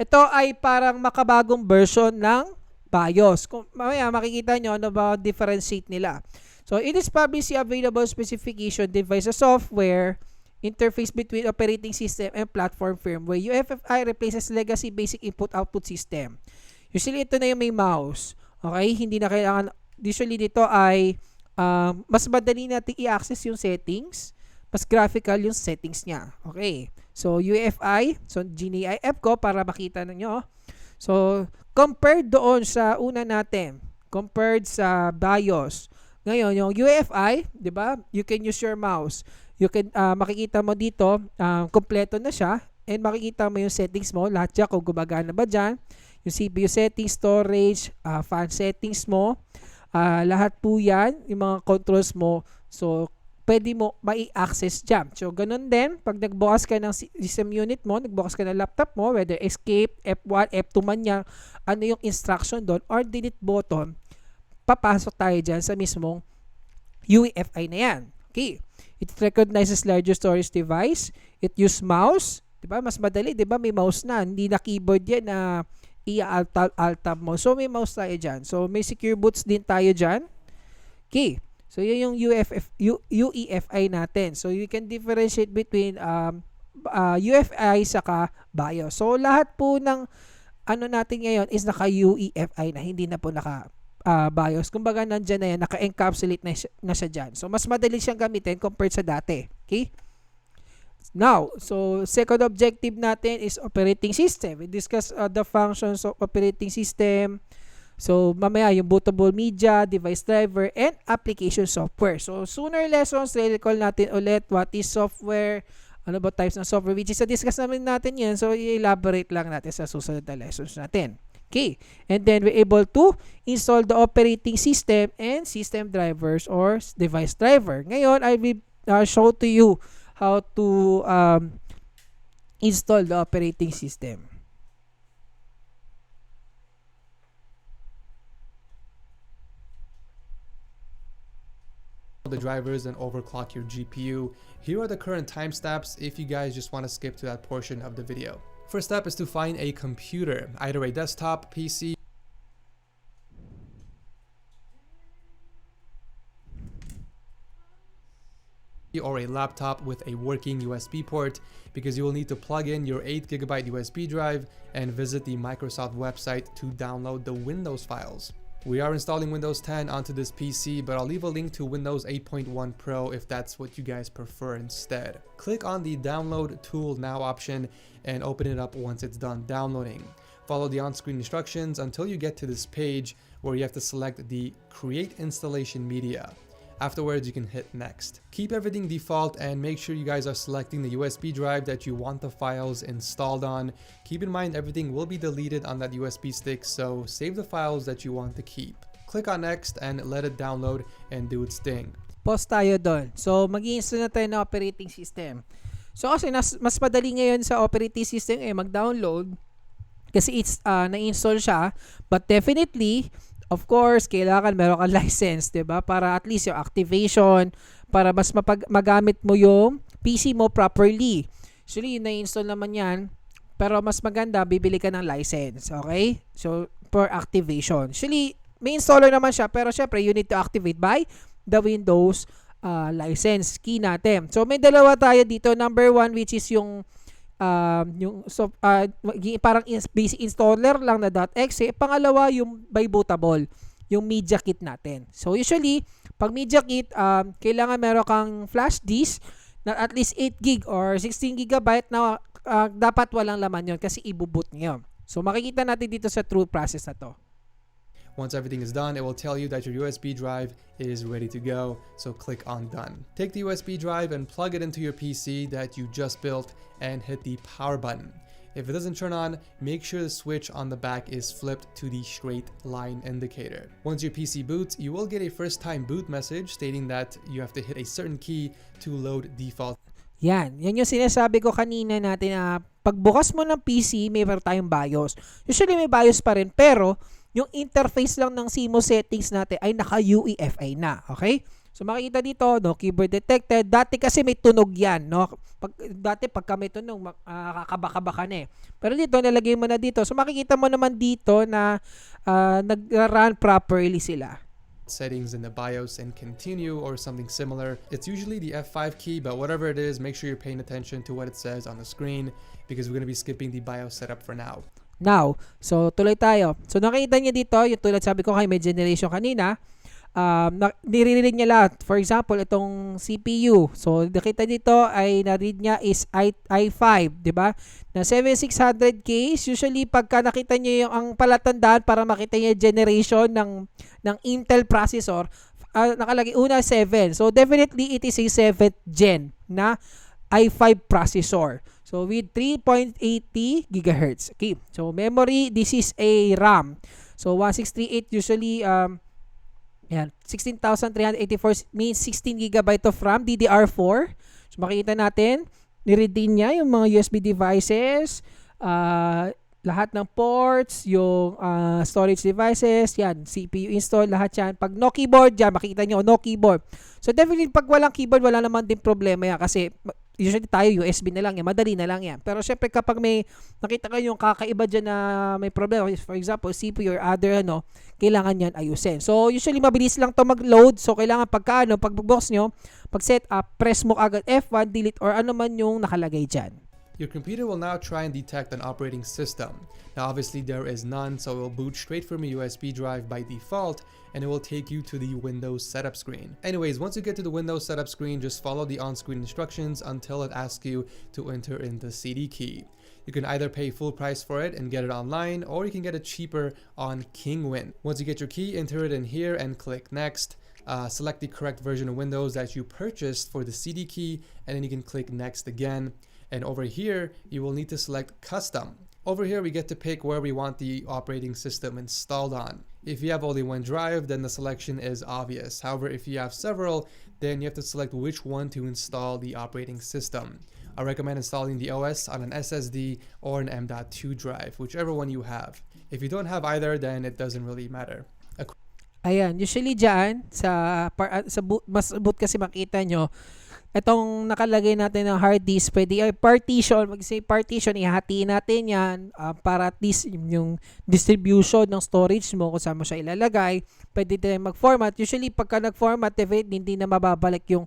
Ito ay parang makabagong version ng BIOS. Kung mamaya makikita nyo ano ba differentiate nila. So, it is publicly available specification device software interface between operating system and platform firmware. UFI replaces legacy basic input-output system. Usually, ito na yung may mouse. Okay? Hindi na kailangan, usually dito ay mas madali natin i-access yung settings. Mas graphical yung settings niya. Okay? So, UFI. So, GNIF ko para makita ninyo. So, compared doon sa una natin, compared sa BIOS, ngayon, yung UFI, di ba? You can use your mouse. You can, makikita mo dito, kompleto na siya, and makikita mo yung settings mo, lahat siya, kung gumagana ba dyan, yung CPU settings, storage, fan settings mo, lahat po yan, yung mga controls mo, so, pwede mo mai-access dyan. So, ganun din, pag nagbukas ka ng system unit mo, nagbukas ka ng laptop mo, whether escape, F1, F2 man yan, ano yung instruction doon, or delete button, papasok tayo dyan sa mismong UEFI na yan. Okay. It recognizes larger storage device. It use mouse. Diba? Mas madali. Diba? May mouse na. Hindi na keyboard yan na i-alt-tab mo. So, may mouse tayo dyan. So, may secure boots din tayo dyan. Okay. So, yun yung UEFI natin. So, you can differentiate between UEFI saka BIOS. So, lahat po ng ano natin ngayon is naka-UEFI na. Hindi na po naka-BIOS. Kumbaga, nandyan na yan. Naka-encapsulate na siya dyan. So, mas madali siyang gamitin compared sa dati. Okay? Now, so, second objective natin is operating system. We discuss the functions of operating system. So, mamaya yung bootable media, device driver, and application software. So, sooner lessons, recall natin ulit what is software, ano ba types ng software, which is discuss namin natin yan. So, i-elaborate lang natin sa susunod na lessons natin. Okay. And then, we're able to install the operating system and system drivers or device driver. Ngayon, I will show to you how to install the operating system. The drivers and overclock your GPU. Here are the current timestamps if you guys just want to skip to that portion of the video. First step is to find a computer, either a desktop, PC, or a laptop with a working USB port, because you will need to plug in your 8GB USB drive and visit the Microsoft website to download the Windows files. We are installing Windows 10 onto this PC, but I'll leave a link to Windows 8.1 Pro if that's what you guys prefer instead. Click on the Download Tool Now option and open it up once it's done downloading. Follow the on-screen instructions until you get to this page where you have to select the Create Installation Media. Afterwards, you can hit Next. Keep everything default and make sure you guys are selecting the USB drive that you want the files installed on. Keep in mind everything will be deleted on that USB stick, so save the files that you want to keep. Click on Next and let it download and do its thing. Pause tayo doon. So, mag-i-install na tayo ng operating system. So, kasi mas madali ngayon sa operating system mag-download kasi it's na-install siya, but definitely of course, kailangan meron kang license, 'di ba? Para at least yung activation, para mas magamit mo yung PC mo properly. Actually, na-install naman 'yan, pero mas maganda bibili ka ng license, okay? So, for activation. Actually, may installer naman siya, pero syempre you need to activate by the Windows license key natin. So, may dalawa tayo dito. Number 1, which is yung parang basic installer lang na .exe. Pangalawa yung by bootable. yung media kit natin. So usually, pag media kit, kailangan meron kang flash disk na at least 8 gig or 16 gigabyte na dapat walang laman yon kasi ibuboot niyo. So makikita natin dito sa through process na to. Once everything is done, it will tell you that your USB drive is ready to go, so click on Done. Take the USB drive and plug it into your PC that you just built and hit the power button. If it doesn't turn on, make sure the switch on the back is flipped to the straight line indicator. Once your PC boots, you will get a first-time boot message stating that you have to hit a certain key to load default. Yan yung sinasabi ko kanina natin na pagbukas mo ng PC, may meron tayong BIOS. Usually may BIOS pa rin, pero yung interface lang ng CMOS settings natin ay naka-UEFI na, okay? So makikita dito, no, keyboard detected. Dati kasi may tunog yan, no? Dati pagka may tunog, kakabaka-baka na eh. Pero dito, nalagay mo na dito. So makikita mo naman dito na nag-run properly sila. Settings in the BIOS and continue or something similar. It's usually the F5 key, but whatever it is, make sure you're paying attention to what it says on the screen because we're going to be skipping the BIOS setup for now. Now, so tuloy tayo. So nakita niya dito, yung tulad sabi ko kay may generation kanina, nire-read niya lahat. For example, itong CPU. So nakita dito ay na-read niya is i5, di ba? Na 7600K, usually pagka nakita niyo yung ang palatandaan para makita niya generation ng Intel processor, nakalagay una 7. So definitely it is a 7th gen na i5 processor. So with 3.80 gigahertz. Okay. So memory, this is a RAM. So 1638 usually yan, 16,384 means 16 gigabyte of RAM, DDR4. So makikita natin, niread din niya yung mga USB devices, lahat ng ports, yung storage devices, yan, CPU install, lahat yan. Pag no keyboard, yan, makikita nyo, no keyboard. So definitely, pag walang keyboard, wala naman din problema yan kasi usually tayo USB na lang yan, madali na lang yan. Pero syempre kapag may nakita kayo yung kakaiba dyan na may problema, for example, CPU or other kailangan yan ayusin. So usually mabilis lang to mag-load. So kailangan pagbox nyo, pag set up, press mo agad F1, delete or ano man yung nakalagay dyan. Your computer will now try and detect an operating system. Now obviously there is none, so it will boot straight from a USB drive by default and it will take you to the Windows setup screen. Anyways, once you get to the Windows setup screen, just follow the on-screen instructions until it asks you to enter in the CD key. You can either pay full price for it and get it online, or you can get it cheaper on Kingwin. Once you get your key, enter it in here and click next. Select the correct version of Windows that you purchased for the CD key, and then you can click next again. And over here, you will need to select custom. Over here, we get to pick where we want the operating system installed on. If you have only one drive, then the selection is obvious. However, if you have several, then you have to select which one to install the operating system. I recommend installing the OS on an SSD or an M.2 drive, whichever one you have. If you don't have either, then it doesn't really matter. Ayan, usually dyan, mas boot kasi makita nyo, itong nakalagay natin ng hard disk, pwede ay partition, mag-say partition, ihatiin natin yan para at least yung distribution ng storage mo kung saan mo siya ilalagay, pwede din mag-format. Usually, pagka nag-format, hindi na mababalik yung,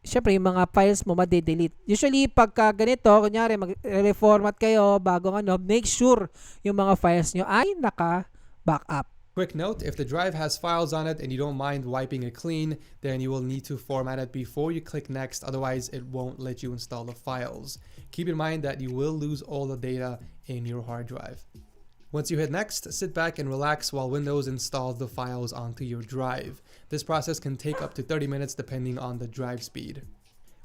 syempre, yung mga files mo made-delete. Usually, pagka ganito, kunyari, mag-reformat kayo, bagong make sure yung mga files nyo ay naka-backup. Quick note, if the drive has files on it and you don't mind wiping it clean, then you will need to format it before you click next, otherwise it won't let you install the files. Keep in mind that you will lose all the data in your hard drive. Once you hit next, sit back and relax while Windows installs the files onto your drive. This process can take up to 30 minutes depending on the drive speed.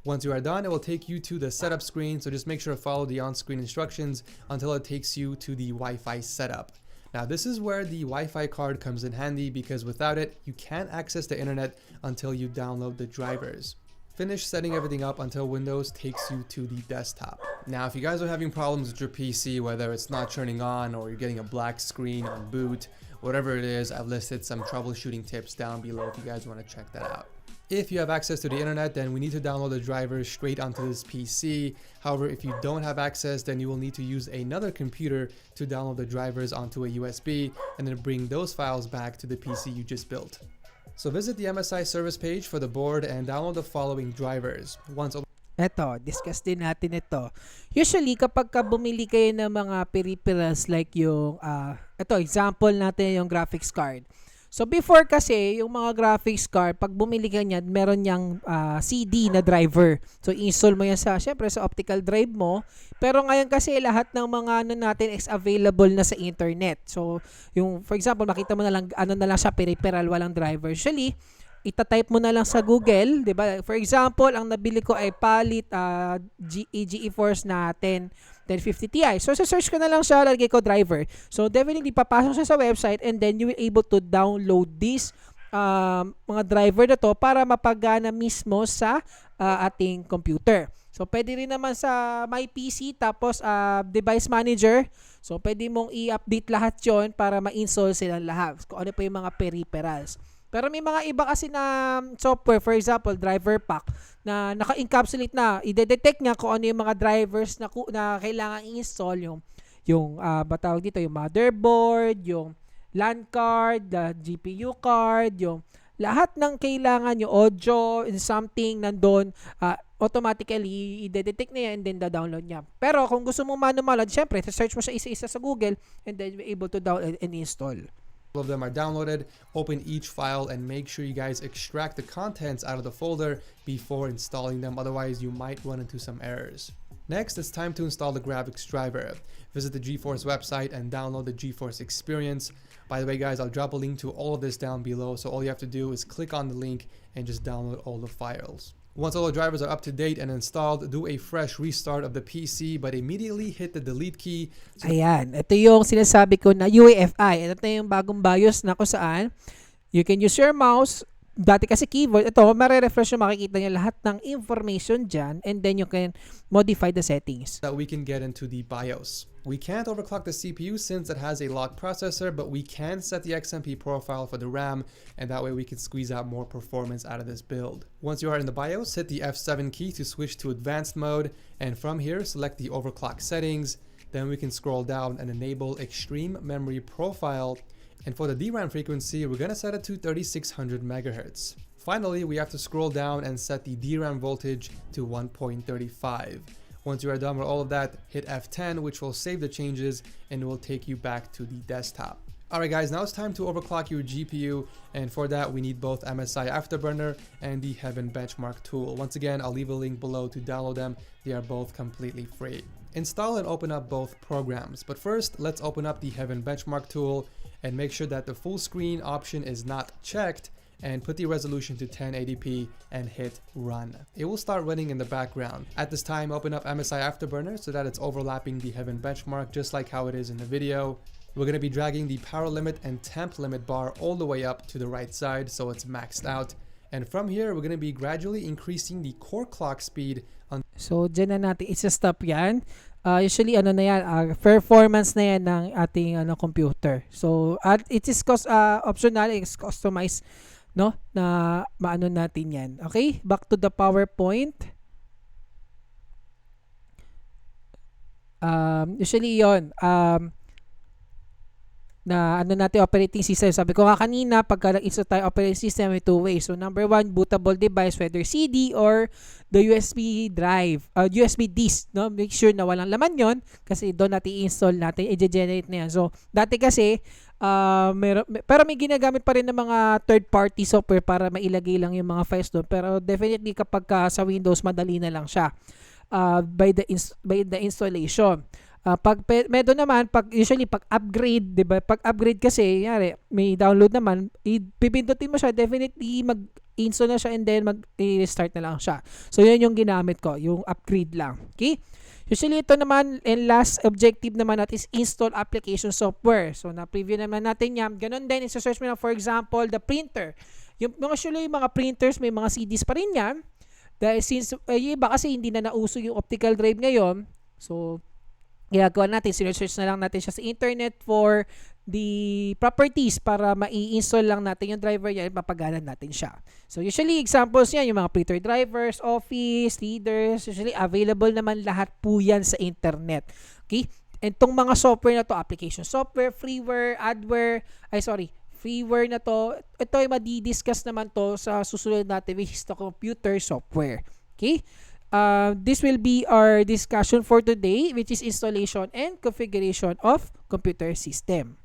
Once you are done, it will take you to the setup screen, so just make sure to follow the on-screen instructions until it takes you to the Wi-Fi setup. Now this is where the Wi-Fi card comes in handy because without it, you can't access the internet until you download the drivers. Finish setting everything up until Windows takes you to the desktop. Now if you guys are having problems with your PC, whether it's not turning on or you're getting a black screen on boot, whatever it is, I've listed some troubleshooting tips down below if you guys want to check that out. If you have access to the internet, then we need to download the drivers straight onto this PC. However, if you don't have access, then you will need to use another computer to download the drivers onto a USB and then bring those files back to the PC you just built. So visit the MSI service page for the board and download the following drivers. Eto, discuss din natin ito. Usually, kapag bumili kayo ng mga peripherals like yung, ito, example natin yung graphics card. So before kasi, yung mga graphics card, pag bumili ka niyan, meron niyang CD na driver. So install mo yan syempre sa optical drive mo. Pero ngayon kasi lahat ng mga ano natin is available na sa internet. So yung for example, makita mo na lang ano na lang siya peripheral, walang driver. Usually, itatype mo na lang sa Google, 'di ba? For example, ang nabili ko ay palit GeForce na 1050 Ti. So, search ko na lang siya, lagay ko driver. So, definitely, papasok siya sa website and then you will able to download this mga driver na to para mapagana mismo sa ating computer. So, pwede rin naman sa My PC tapos device manager. So, pwede mong i-update lahat yon para ma-install silang lahat. Kung ano pa yung mga peripherals. Pero may mga iba kasi na software, for example, driver pack, na naka-encapsulate na, i-detect niya kung ano yung mga drivers na kailangan i-install, yung batawag dito, yung motherboard, yung LAN card, the GPU card, yung lahat ng kailangan, yung audio and something nandun, automatically i-detect na yan and then da-download niya. Pero kung gusto mo manual, syempre, search mo siya isa-isa sa Google and then you're able to download and install. All of them are downloaded. Open each file and make sure you guys extract the contents out of the folder before installing them, otherwise you might run into some errors. Next, it's time to install the graphics driver. Visit the GeForce website and download the GeForce experience. By the way guys, I'll drop a link to all of this down below, so all you have to do is click on the link and just download all the files. Once all the drivers are up to date and installed, do a fresh restart of the PC but immediately hit the delete key. Ayan, ito yung sinasabi ko na UEFI. Ito yung bagong BIOS na kung saan you can use your mouse. Dati kasi keyboard, ito, mare-refresh yung makikita nyo lahat ng information dyan and then you can modify the settings. That we can get into the BIOS. We can't overclock the CPU since it has a locked processor, but we can set the XMP profile for the RAM, and that way we can squeeze out more performance out of this build. Once you are in the BIOS, hit the F7 key to switch to advanced mode, and from here, select the overclock settings. Then we can scroll down and enable extreme memory profile. And for the DRAM frequency, we're gonna set it to 3600 megahertz. Finally, we have to scroll down and set the DRAM voltage to 1.35. Once you are done with all of that, hit F10, which will save the changes and it will take you back to the desktop. Alright guys, now it's time to overclock your GPU, and for that we need both Msi Afterburner and the Heaven Benchmark tool. Once again, I'll leave a link below to download them. They are both completely free. Install and open up both programs, but first let's open up the Heaven Benchmark tool and make sure that the full screen option is not checked, and put the resolution to 1080p and hit run. It will start running in the background. At this time, open up Msi Afterburner so that it's overlapping the Heaven Benchmark just like how it is in the video. We're going to be dragging the power limit and temp limit bar all the way up to the right side so it's maxed out. And from here, we're going to be gradually increasing the core clock speed. So, dyan na natin isa-stop yan. Usually, ano na yan, performance na yan ng ating computer. So, it is optional, it's customized, no, na maano natin yan. Okay, back to the PowerPoint. Usually yon na ano natin operating system. Sabi ko nga kanina, pagka nag-install tayo operating system, may two ways. So number one, bootable device, whether CD or the USB drive, USB disk, no? Make sure na walang laman yon kasi doon natin i-install natin, i-generate na yan. So dati kasi pero may ginagamit pa rin ng mga third-party software para mailagay lang yung mga files doon. Pero definitely kapag sa Windows, madali na lang siya by the installation. Pag medo naman, usually pag upgrade, 'di ba? Pag upgrade kasi, yari, may download naman, pipindutin mo siya, definitely mag-install na siya and then mag-restart na lang siya. So 'yun yung ginamit ko, yung upgrade lang. Okay? Usually ito naman, and last objective naman natin is install application software. So na-preview naman natin yan. Ganon din, i-search mo na for example, the printer. Yung mga printers, may mga CDs pa rin yan. Dahil since yung iba kasi hindi na nauso yung optical drive ngayon, so ginagawa natin, sinesearch na lang natin siya sa internet for the properties para mai-install lang natin yung driver niya at mapagalan natin siya. So usually examples yan, yung mga printer drivers, office, readers, usually available naman lahat po yan sa internet. Okay? And tong mga software na to, application software, freeware, freeware na to, ito ay madi-discuss naman to sa susunod natin, which is the computer software. Okay? This will be our discussion for today, which is installation and configuration of computer system.